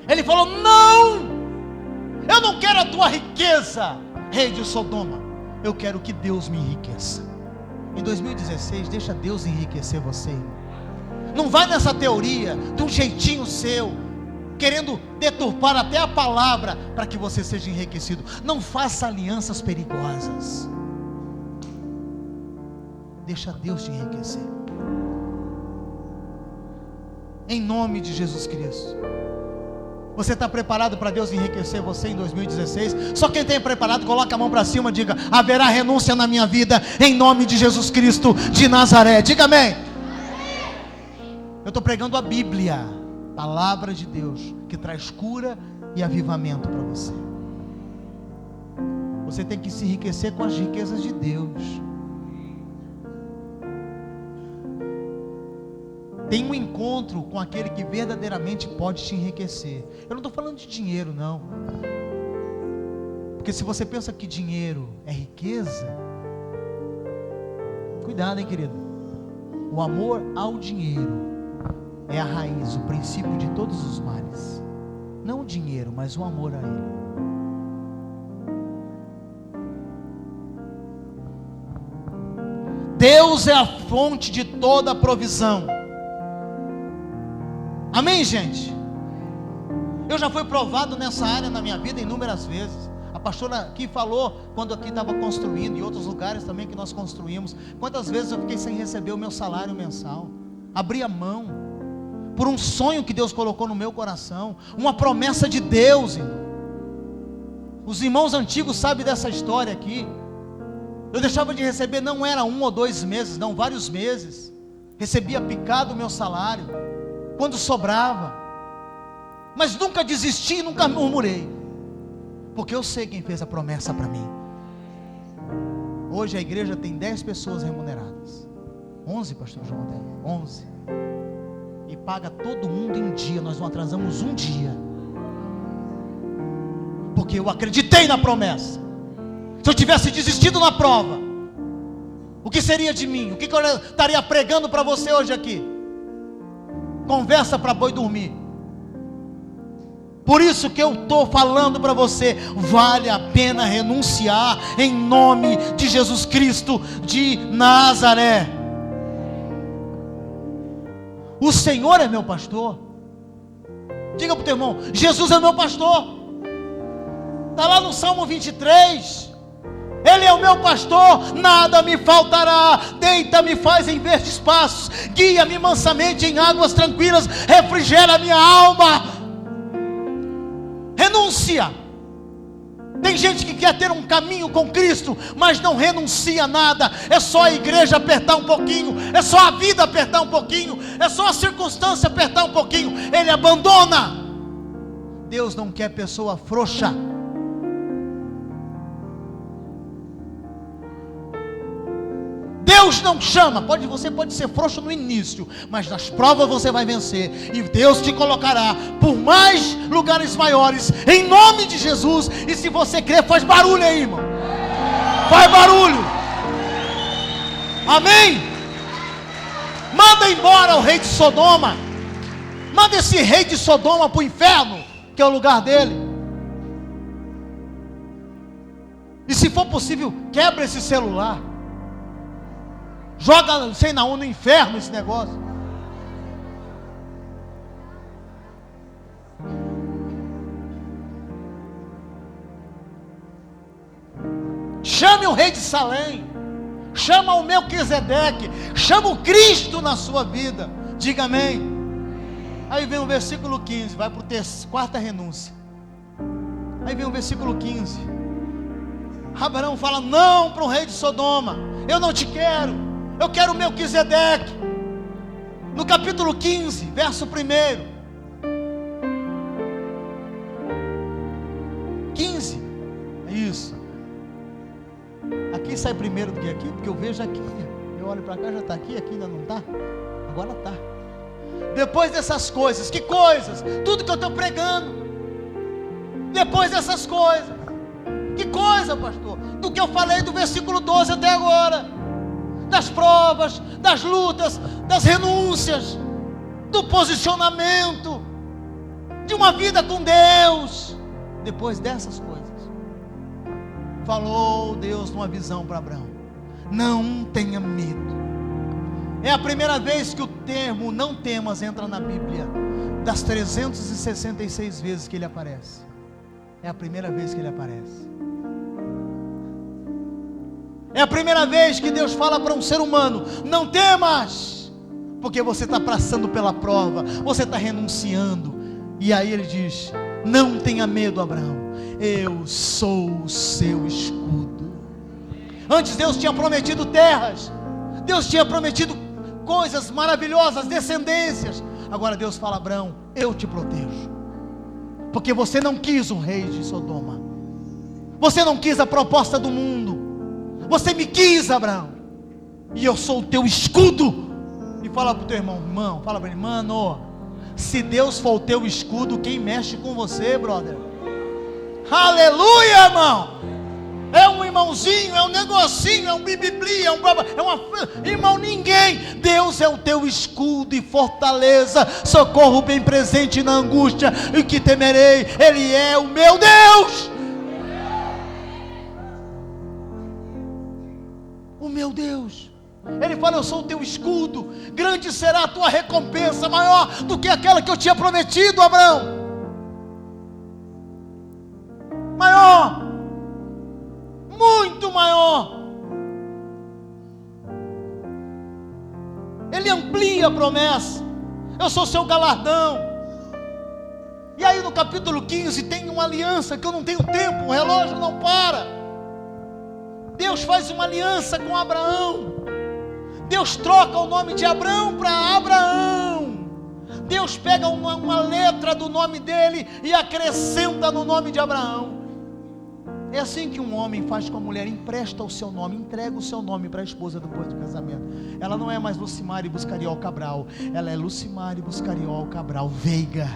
Ele falou: não, eu não quero a tua riqueza, rei de Sodoma, eu quero que Deus me enriqueça. Em 2016, deixa Deus enriquecer você. Não vai nessa teoria, de um jeitinho seu, querendo deturpar até a palavra para que você seja enriquecido. Não faça alianças perigosas. Deixa Deus te enriquecer. Em nome de Jesus Cristo. Você está preparado para Deus enriquecer você em 2016? Só quem tem preparado, coloca a mão para cima, diga: haverá renúncia na minha vida, em nome de Jesus Cristo de Nazaré. Diga amém. Eu estou pregando a Bíblia, palavra de Deus, que traz cura e avivamento para você. Você tem que se enriquecer com as riquezas de Deus. Tem um encontro com aquele que verdadeiramente pode te enriquecer. Eu não estou falando de dinheiro, não. Porque se você pensa que dinheiro é riqueza, cuidado, hein, querido. O amor ao dinheiro é a raiz, o princípio de todos os males. Não o dinheiro, mas o amor a ele. Deus é a fonte de toda a provisão. Amém, gente? Eu já fui provado nessa área na minha vida inúmeras vezes. A pastora aqui falou, quando aqui estava construindo, e outros lugares também que nós construímos, quantas vezes eu fiquei sem receber o meu salário mensal. Abri a mão, por um sonho que Deus colocou no meu coração, uma promessa de Deus, irmão. Os irmãos antigos sabem dessa história aqui. Eu deixava de receber, não era 1 ou 2 meses, não, vários meses. Recebia picado o meu salário, quando sobrava, mas nunca desisti, nunca murmurei, porque eu sei quem fez a promessa para mim. Hoje a igreja tem 10 pessoas remuneradas. 11, pastor João, 11. E paga todo mundo em dia. Nós não atrasamos um dia. Porque eu acreditei na promessa. Se eu tivesse desistido na prova, o que seria de mim? O que eu estaria pregando para você hoje aqui? Conversa para boi dormir. Por isso que eu estou falando para você, vale a pena renunciar em nome de Jesus Cristo de Nazaré. O Senhor é meu pastor. Diga para o teu irmão, Jesus é meu pastor. Está lá no Salmo 23. Ele é o meu pastor, nada me faltará. Deita-me, faz em verdes passos, guia-me mansamente em águas tranquilas, refrigera a minha alma. Renúncia. Tem gente que quer ter um caminho com Cristo, mas não renuncia a nada. É só a igreja apertar um pouquinho, é só a vida apertar um pouquinho, é só a circunstância apertar um pouquinho, ele abandona. Deus não quer pessoa frouxa. Deus não chama, você pode ser frouxo no início, mas nas provas você vai vencer, e Deus te colocará por mais lugares maiores, em nome de Jesus. E se você crer, faz barulho aí, irmão, faz barulho, amém? Manda embora o rei de Sodoma, manda esse rei de Sodoma para o inferno, que é o lugar dele. E se for possível, quebra esse celular, joga, não sei na onde, no inferno esse negócio. Chame o rei de Salém, chama o Melquisedeque, chama o Cristo na sua vida. Diga amém. Aí vem o versículo 15, vai para a quarta renúncia. Aí vem o versículo 15. Abraão fala não para o rei de Sodoma, eu não te quero. Eu quero o Melquisedeque. No capítulo 15, verso 1. 15. É isso. Aqui sai primeiro do que aqui, porque eu vejo aqui. Eu olho para cá, já está aqui ainda não está? Agora está. Depois dessas coisas, que coisas? Tudo que eu estou pregando. Depois dessas coisas. Que coisa, pastor? Do que eu falei do versículo 12 até agora. Das provas, das lutas, das renúncias, do posicionamento, de uma vida com Deus. Depois dessas coisas, falou Deus numa visão para Abraão: não tenha medo. É a primeira vez que o termo não temas entra na Bíblia, das 366 vezes que ele aparece. É a primeira vez que ele aparece. É a primeira vez que Deus fala para um ser humano: não temas, porque você está passando pela prova, você está renunciando. E aí ele diz: não tenha medo, Abraão, eu sou o seu escudo. Antes Deus tinha prometido terras, Deus tinha prometido coisas maravilhosas, descendências. Agora Deus fala: Abraão, eu te protejo, porque você não quis um rei de Sodoma, você não quis a proposta do mundo, você me quis, Abraão, e eu sou o teu escudo. E fala para o teu irmão, fala para ele: mano, se Deus for o teu escudo, quem mexe com você, brother? Aleluia, irmão. É um irmãozinho, é um negocinho, é um bibibli, irmão, ninguém. Deus é o teu escudo e fortaleza, socorro bem presente na angústia, e que temerei, Ele é o meu Deus. O meu Deus. Ele fala: eu sou o teu escudo, grande será a tua recompensa, maior do que aquela que eu tinha prometido, Abraão. Maior, muito maior. Ele amplia a promessa: eu sou seu galardão. E aí no capítulo 15 tem uma aliança que eu não tenho tempo, o relógio não para. Deus faz uma aliança com Abraão. Deus troca o nome de Abraão para Abraão. Deus pega uma letra do nome dele e acrescenta no nome de Abraão. É assim que um homem faz com a mulher: empresta o seu nome, entrega o seu nome para a esposa depois do casamento. Ela não é mais Lucimari Buscariol Cabral, ela é Lucimari Buscariol Cabral Veiga.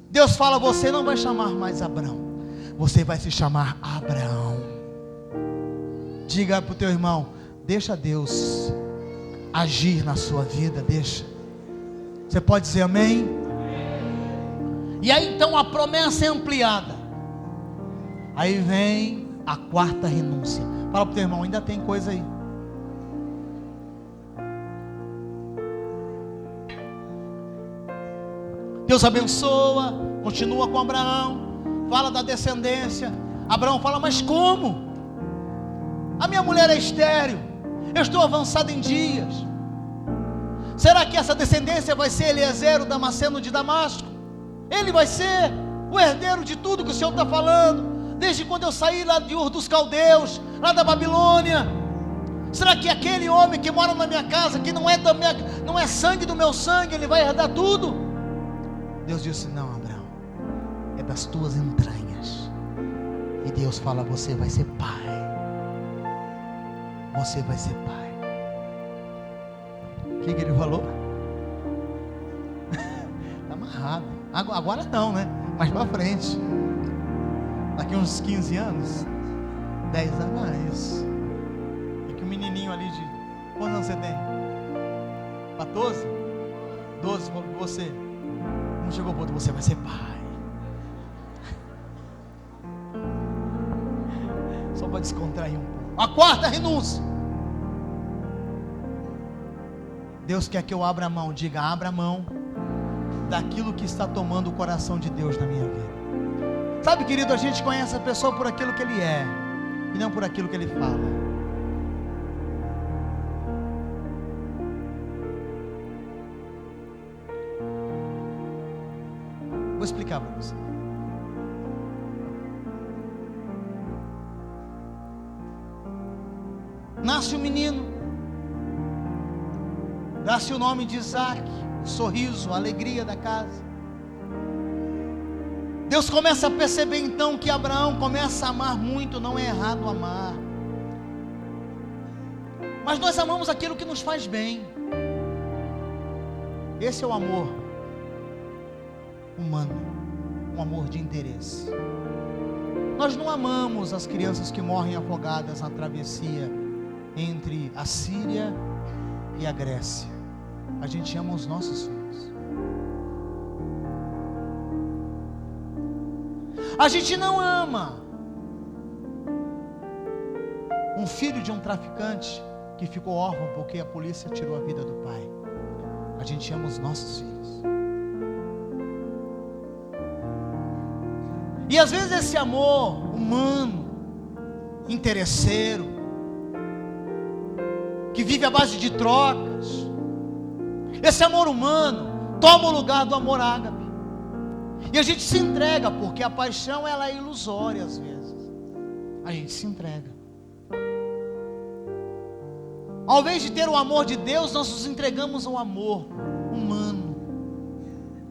Deus fala: você não vai chamar mais Abrão, você vai se chamar Abraão. Diga para o teu irmão: deixa Deus agir na sua vida, deixa. Você pode dizer amém? E aí então a promessa é ampliada. Aí vem a quarta renúncia. Fala para o teu irmão: ainda tem coisa aí. Deus abençoa, continua com Abraão, fala da descendência. Abraão fala: mas como? A minha mulher é estéril, eu estou avançado em dias. Será que essa descendência vai ser Eliezer, o Damasceno de Damasco? Ele vai ser o herdeiro de tudo que o Senhor está falando, desde quando eu saí lá de Ur dos Caldeus, lá da Babilônia. Será que aquele homem que mora na minha casa, que não é sangue do meu sangue, ele vai herdar tudo? Deus disse: não, Abraão, é das tuas entranhas. E Deus fala: você vai ser pai. Você vai ser pai. O que ele falou? Está amarrado. Agora não, né? Mais para frente. Daqui uns 15 anos, 10 anos, não é isso. É que o menininho ali de... Quantos anos você tem? 14? 12, você. Não chegou ao ponto, você vai ser pai. Só para descontrair um pouco. A quarta renúncia. Deus quer que eu abra a mão. Diga: abra a mão daquilo que está tomando o coração de Deus na minha vida. Sabe, querido, a gente conhece a pessoa por aquilo que ele é e não por aquilo que ele fala. Vou explicar para você. Nasce um menino, dá-se o nome de Isaac, o sorriso, a alegria da casa. Deus começa a perceber então que Abraão começa a amar muito. Não é errado amar, mas nós amamos aquilo que nos faz bem. Esse é o amor humano, um amor de interesse. Nós não amamos as crianças que morrem afogadas na travessia entre a Síria e a Grécia. A gente ama os nossos filhos. A gente não ama um filho de um traficante que ficou órfão porque a polícia tirou a vida do pai. A gente ama os nossos filhos. E às vezes esse amor humano, interesseiro, que vive à base de trocas, esse amor humano toma o lugar do amor ágape. E a gente se entrega, porque a paixão ela é ilusória às vezes. A gente se entrega. Ao invés de ter o amor de Deus, nós nos entregamos ao amor humano.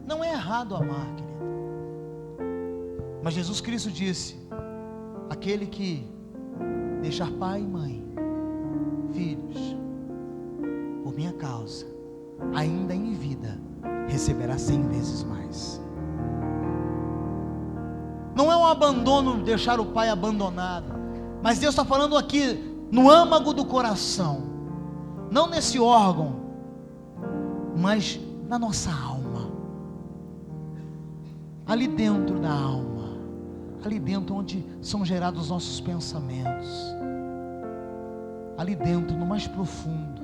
Não é errado amar, querido. Mas Jesus Cristo disse: aquele que deixar pai e mãe, filhos, por minha causa, ainda em vida, receberá 100 vezes mais. Não é um abandono, deixar o pai abandonado, mas Deus está falando aqui no âmago do coração, não nesse órgão, mas na nossa alma, ali dentro da alma, ali dentro onde são gerados os nossos pensamentos, ali dentro, no mais profundo,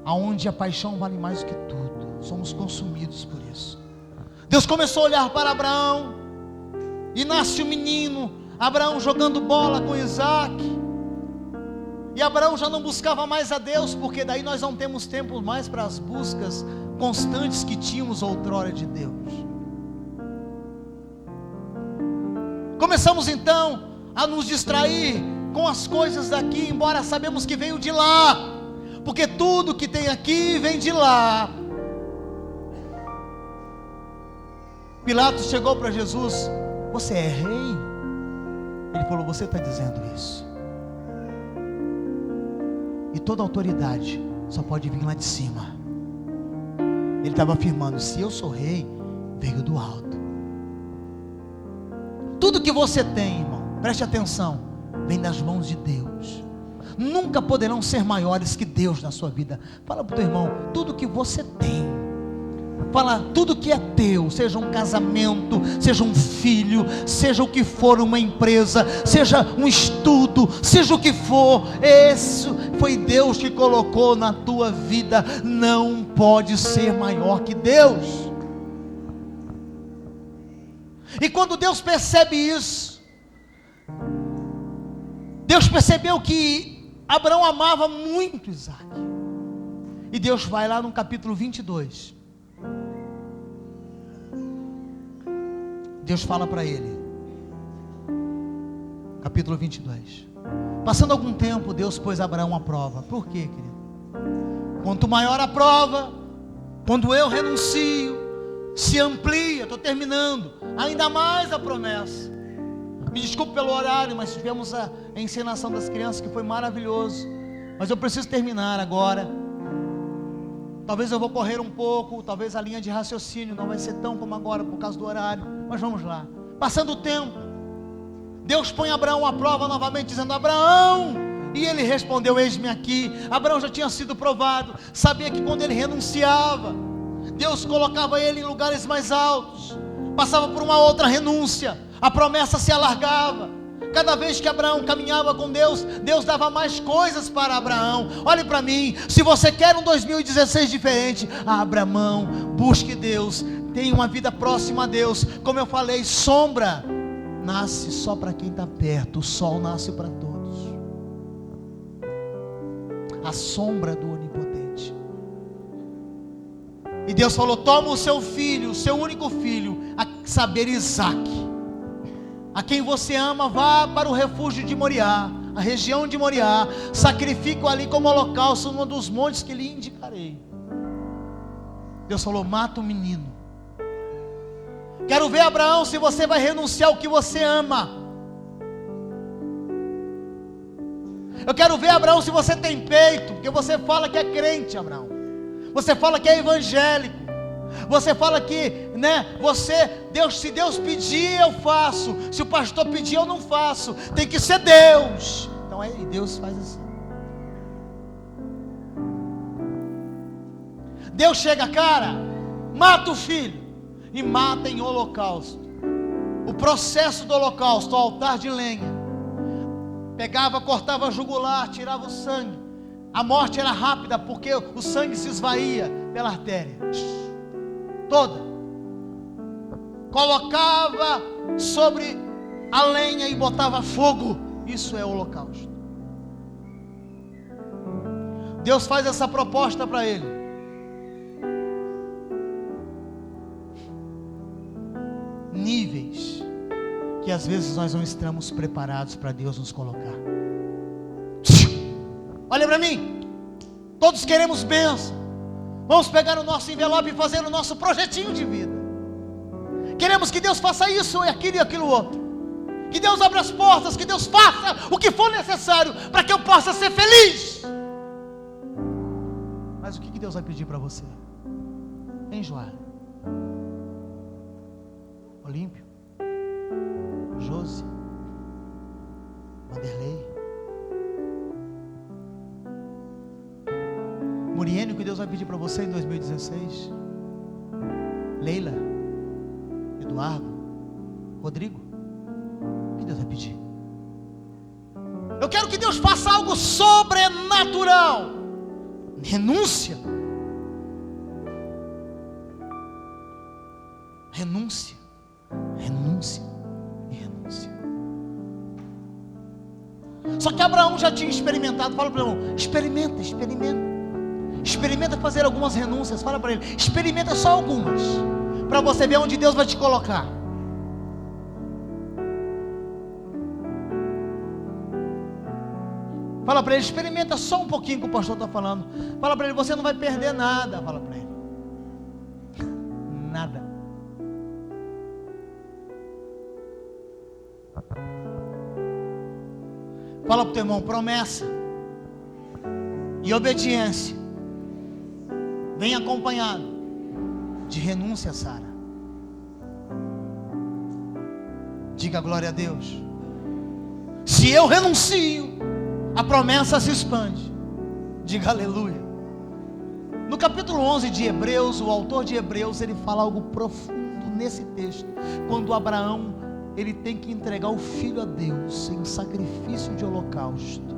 aonde a paixão vale mais do que tudo, somos consumidos por isso. Deus começou a olhar para Abraão, e nasce o menino, Abraão jogando bola com Isaac, e Abraão já não buscava mais a Deus, porque daí nós não temos tempo mais para as buscas constantes que tínhamos outrora de Deus. Começamos então a nos distrair com as coisas daqui, embora sabemos que veio de lá, porque tudo que tem aqui vem de lá. Pilatos chegou para Jesus: você é rei? Ele falou: você está dizendo isso. E toda autoridade só pode vir lá de cima. Ele estava afirmando: se eu sou rei, veio do alto. Tudo que você tem, irmão, preste atenção, vem das mãos de Deus. Nunca poderão ser maiores que Deus na sua vida. Fala para o teu irmão: tudo que você tem, fala, tudo que é teu, seja um casamento, seja um filho, seja o que for, uma empresa, seja um estudo, seja o que for, isso foi Deus que colocou na tua vida. Não pode ser maior que Deus. E quando Deus percebe isso, Deus percebeu que Abraão amava muito Isaac, e Deus vai lá no capítulo 22, Deus fala para ele, capítulo 22, passando algum tempo, Deus pôs Abraão à prova. Por quê, querido? Quanto maior a prova, quando eu renuncio, se amplia, estou terminando, ainda mais a promessa. Me desculpe pelo horário, mas tivemos a encenação das crianças, que foi maravilhoso, mas eu preciso terminar agora. Talvez eu vou correr um pouco, talvez a linha de raciocínio não vai ser tão como agora, por causa do horário, mas vamos lá. Passando o tempo, Deus põe Abraão à prova novamente, dizendo: Abraão, e ele respondeu: eis-me aqui. Abraão já tinha sido provado, sabia que quando ele renunciava, Deus colocava ele em lugares mais altos, passava por uma outra renúncia, a promessa se alargava. Cada vez que Abraão caminhava com Deus, Deus dava mais coisas para Abraão. Olhe para mim, se você quer um 2016 diferente, abra mão, busque Deus, tenha uma vida próxima a Deus. Como eu falei, sombra nasce só para quem está perto, o sol nasce para todos. A sombra do Onipotente. E Deus falou: toma o seu filho, o seu único filho, a saber, Isaque, a quem você ama, vá para o refúgio de Moriá, a região de Moriá, sacrifique-o ali como holocausto num dos montes que lhe indicarei. Deus falou: mata o menino. Quero ver, Abraão, se você vai renunciar ao que você ama. Eu quero ver, Abraão, se você tem peito, porque você fala que é crente, Abraão. Você fala que é evangélico. Você fala que, se Deus pedir, eu faço. Se o pastor pedir, eu não faço. Tem que ser Deus. Então aí Deus faz assim. Deus chega, cara, mata o filho e mata em holocausto. O processo do holocausto, o altar de lenha, pegava, cortava a jugular, tirava o sangue. A morte era rápida, porque o sangue se esvaía pela artéria toda. Colocava sobre a lenha e botava fogo. Isso é holocausto. Deus faz essa proposta para ele. Níveis que às vezes nós não estamos preparados para Deus nos colocar. Olha para mim, todos queremos bênção. Vamos pegar o nosso envelope e fazer o nosso projetinho de vida. Queremos que Deus faça isso e aquilo outro. Que Deus abra as portas, que Deus faça o que for necessário para que eu possa ser feliz. Mas o que Deus vai pedir para você? Hein, Joara? Olímpio? Josi? Vanderlei? Muriene, o que Deus vai pedir para você em 2016? Leila? Eduardo? Rodrigo? O que Deus vai pedir? Eu quero que Deus faça algo sobrenatural. Renúncia. Renúncia. Renúncia e renúncia. Só que Abraão já tinha experimentado. Fala para ele: experimenta. Experimenta fazer algumas renúncias. Fala para ele: experimenta só algumas, para você ver onde Deus vai te colocar. Fala para ele: experimenta só um pouquinho que o pastor está falando. Fala para ele: você não vai perder nada. Fala para ele: nada. Fala para o teu irmão: promessa e obediência vem acompanhado de renúncia, Sara. Diga glória a Deus. Se eu renuncio, a promessa se expande. Diga aleluia. No capítulo 11 de Hebreus, o autor de Hebreus, ele fala algo profundo nesse texto. Quando Abraão, ele tem que entregar o filho a Deus em sacrifício de holocausto.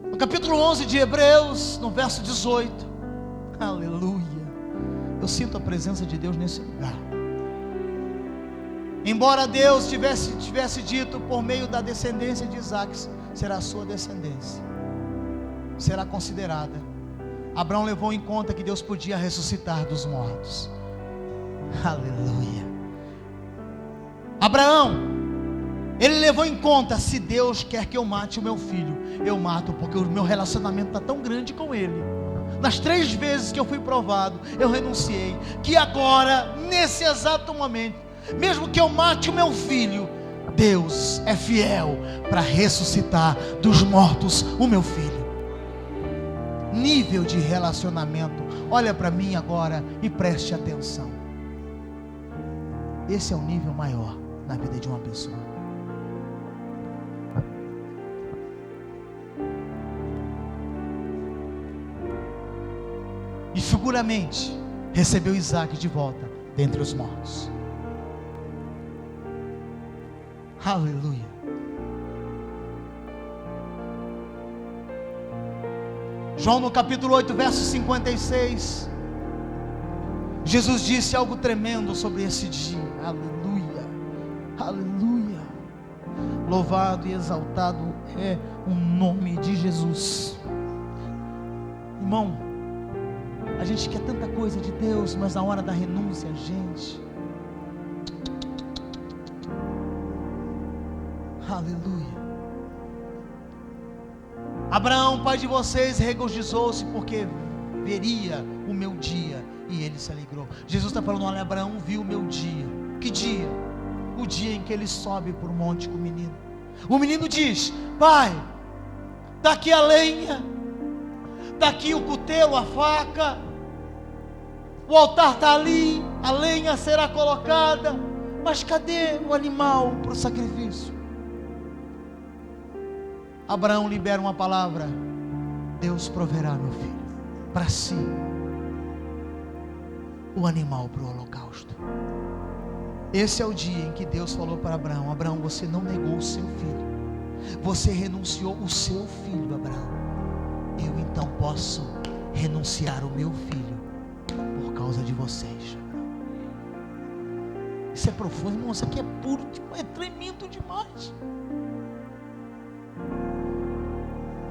No capítulo 11 de Hebreus, no verso 18, aleluia, eu sinto a presença de Deus nesse lugar. Embora Deus tivesse dito por meio da descendência de Isaac, será a sua descendência, será considerada. Abraão levou em conta que Deus podia ressuscitar dos mortos. Aleluia. Abraão, ele levou em conta: se Deus quer que eu mate o meu filho, eu mato, porque o meu relacionamento está tão grande com ele. Nas 3 vezes que eu fui provado, eu renunciei, que agora, nesse exato momento, mesmo que eu mate o meu filho, Deus é fiel para ressuscitar dos mortos o meu filho. Nível de relacionamento. Olha para mim agora e preste atenção. Esse é o nível maior na vida de uma pessoa. E figuramente recebeu Isaac de volta dentre os mortos. Aleluia. João no capítulo 8, verso 56, Jesus disse algo tremendo sobre esse dia. Aleluia, aleluia. Louvado e exaltado é o nome de Jesus. Irmão, a gente quer tanta coisa de Deus, mas na hora da renúncia, aleluia. Abraão, pai de vocês, regozijou-se porque veria o meu dia, e ele se alegrou. Jesus está falando: olha, Abraão viu o meu dia. Que dia? O dia em que ele sobe para o monte com o menino. O menino diz: pai, está aqui a lenha, está aqui o cutelo, a faca, o altar está ali, a lenha será colocada, mas cadê o animal para o sacrifício? Abraão libera uma palavra: Deus proverá, meu filho, para si o animal para o holocausto. Esse é o dia em que Deus falou para Abraão: Abraão, você não negou o seu filho, você renunciou o seu filho, Abraão. Eu então posso renunciar o meu filho por causa de vocês, Abraão. Isso é profundo, irmão. Isso aqui é puro, é tremendo demais.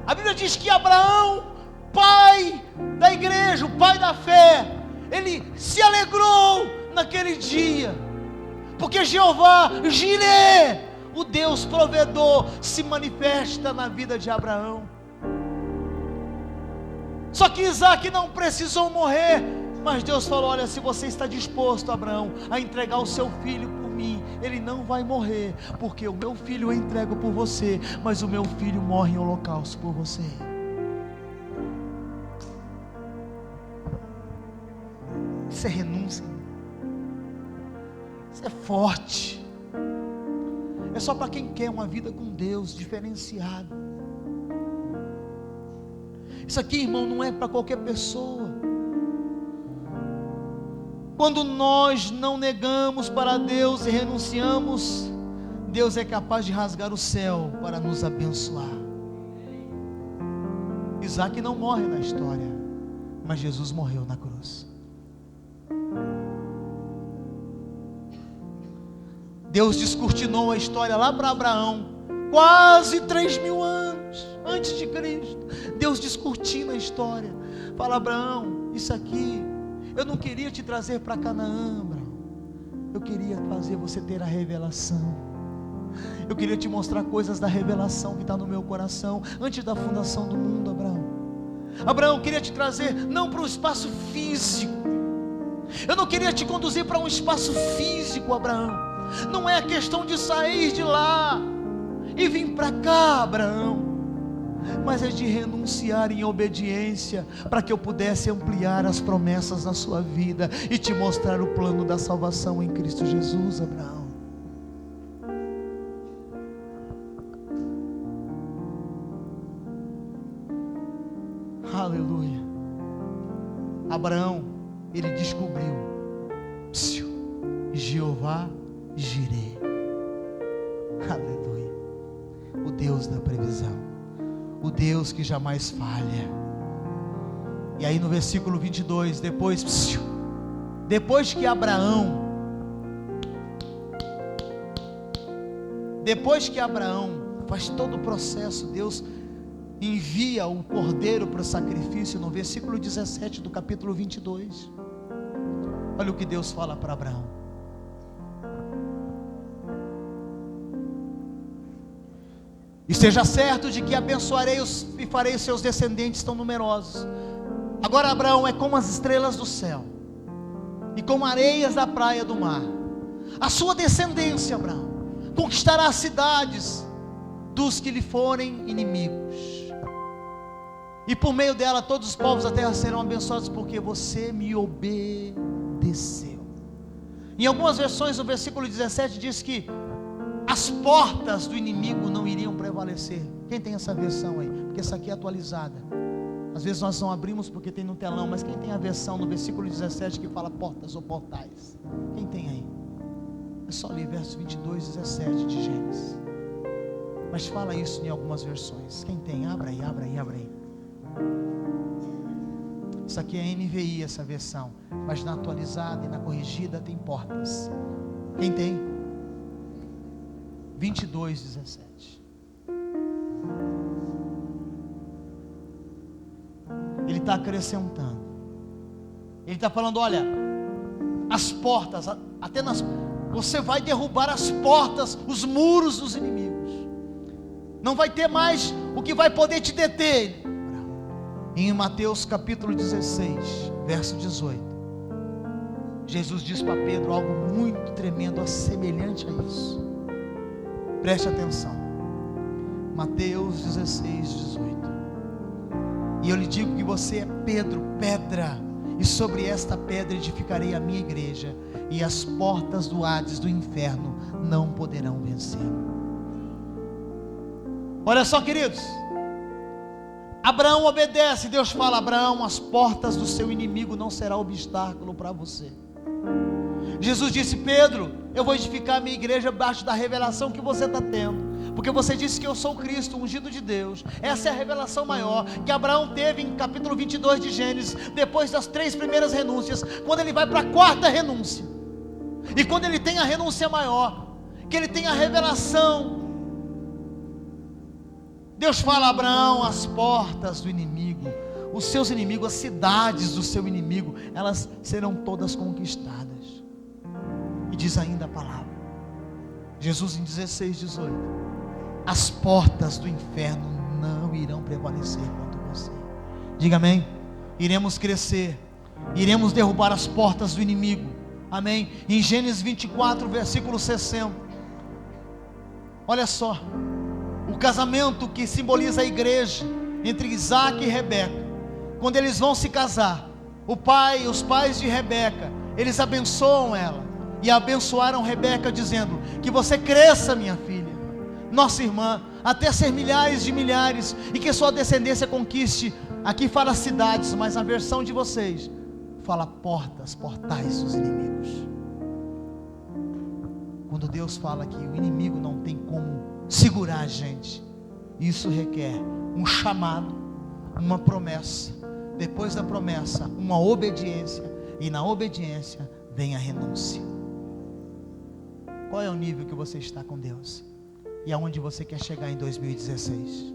A Bíblia diz que Abraão, pai da igreja, o pai da fé, ele se alegrou naquele dia, porque Jeová Jireh, o Deus provedor, se manifesta na vida de Abraão. Só que Isaac não precisou morrer, mas Deus falou: olha, se você está disposto, Abraão, a entregar o seu filho por mim, ele não vai morrer, porque o meu filho eu entrego por você, mas o meu filho morre em holocausto por você. Isso é renúncia, isso é forte, é só para quem quer uma vida com Deus diferenciada. Isso aqui, irmão, não é para qualquer pessoa. Quando nós não negamos para Deus e renunciamos, Deus é capaz de rasgar o céu para nos abençoar. Isaac não morre na história, mas Jesus morreu na cruz. Deus descortinou a história lá para Abraão, quase 3.000 anos antes de Cristo. Deus descortina a história. Fala: Abraão, isso aqui, eu não queria te trazer para Canaã, Abraão. Eu queria fazer você ter a revelação. Eu queria te mostrar coisas da revelação que está no meu coração, antes da fundação do mundo, Abraão. Abraão, eu queria te trazer, não para um espaço físico. Eu não queria te conduzir para um espaço físico, Abraão. Não é a questão de sair de lá. e vim para cá, Abraão, mas é de renunciar em obediência, para que eu pudesse ampliar as promessas na sua vida e te mostrar o plano da salvação em Cristo Jesus, Abraão. Aleluia. Abraão, ele descobriu Jeová Jireh. Aleluia. O Deus da previsão, o Deus que jamais falha. E aí no versículo 22, depois que Abraão faz todo o processo, Deus envia o cordeiro para o sacrifício. No versículo 17 do capítulo 22, olha o que Deus fala para Abraão: esteja certo de que abençoarei e farei os seus descendentes tão numerosos. Agora Abraão é como as estrelas do céu e como areias da praia do mar. A sua descendência, Abraão, conquistará as cidades dos que lhe forem inimigos, e por meio dela todos os povos da terra serão abençoados, porque você me obedeceu. Em algumas versões, no versículo 17 diz que as portas do inimigo não iriam prevalecer. Quem tem essa versão aí? Porque essa aqui é atualizada. Às vezes nós não abrimos porque tem no telão, mas quem tem a versão no versículo 17 que fala portas ou portais? Quem tem aí? É só ler verso 22, 17 de Gênesis. Mas fala isso em algumas versões. Quem tem? Abra aí, abra aí, abra aí. Isso aqui é NVI, essa versão, mas na atualizada e na corrigida tem portas. Quem tem? 22, 17. Ele está acrescentando. Ele está falando: olha, as portas, você vai derrubar as portas, os muros dos inimigos. Não vai ter mais o que vai poder te deter. Em Mateus capítulo 16, verso 18, Jesus diz para Pedro algo muito tremendo, semelhante a isso. Preste atenção. Mateus 16, 18. E eu lhe digo que você é Pedro, pedra, e sobre esta pedra edificarei a minha igreja, e as portas do Hades, do inferno, não poderão vencer. Olha só, queridos, Abraão obedece. Deus fala: Abraão, as portas do seu inimigo não serão obstáculo para você. Jesus disse: Pedro, eu vou edificar a minha igreja abaixo da revelação que você está tendo, porque você disse que eu sou o Cristo, ungido de Deus. Essa é a revelação maior que Abraão teve em capítulo 22 de Gênesis, depois das 3 primeiras renúncias, quando ele vai para a 4ª renúncia, e quando ele tem a renúncia maior, que ele tem a revelação. Deus fala: Abraão, as portas do inimigo, os seus inimigos, as cidades do seu inimigo, elas serão todas conquistadas. E diz ainda a palavra, Jesus em 16, 18: as portas do inferno não irão prevalecer contra você. Diga amém. Iremos crescer, iremos derrubar as portas do inimigo. Amém. Em Gênesis 24, versículo 60, olha só, o casamento que simboliza a igreja entre Isaac e Rebeca. Quando eles vão se casar, os pais de Rebeca, eles abençoam ela, e abençoaram Rebeca dizendo: que você cresça, minha filha, nossa irmã, até ser milhares de milhares, e que sua descendência conquiste. Aqui fala cidades, mas na versão de vocês fala portas, portais dos inimigos. Quando Deus fala que o inimigo não tem como segurar a gente, isso requer um chamado, uma promessa, depois da promessa uma obediência, e na obediência vem a renúncia. Qual é o nível que você está com Deus? E aonde você quer chegar em 2016?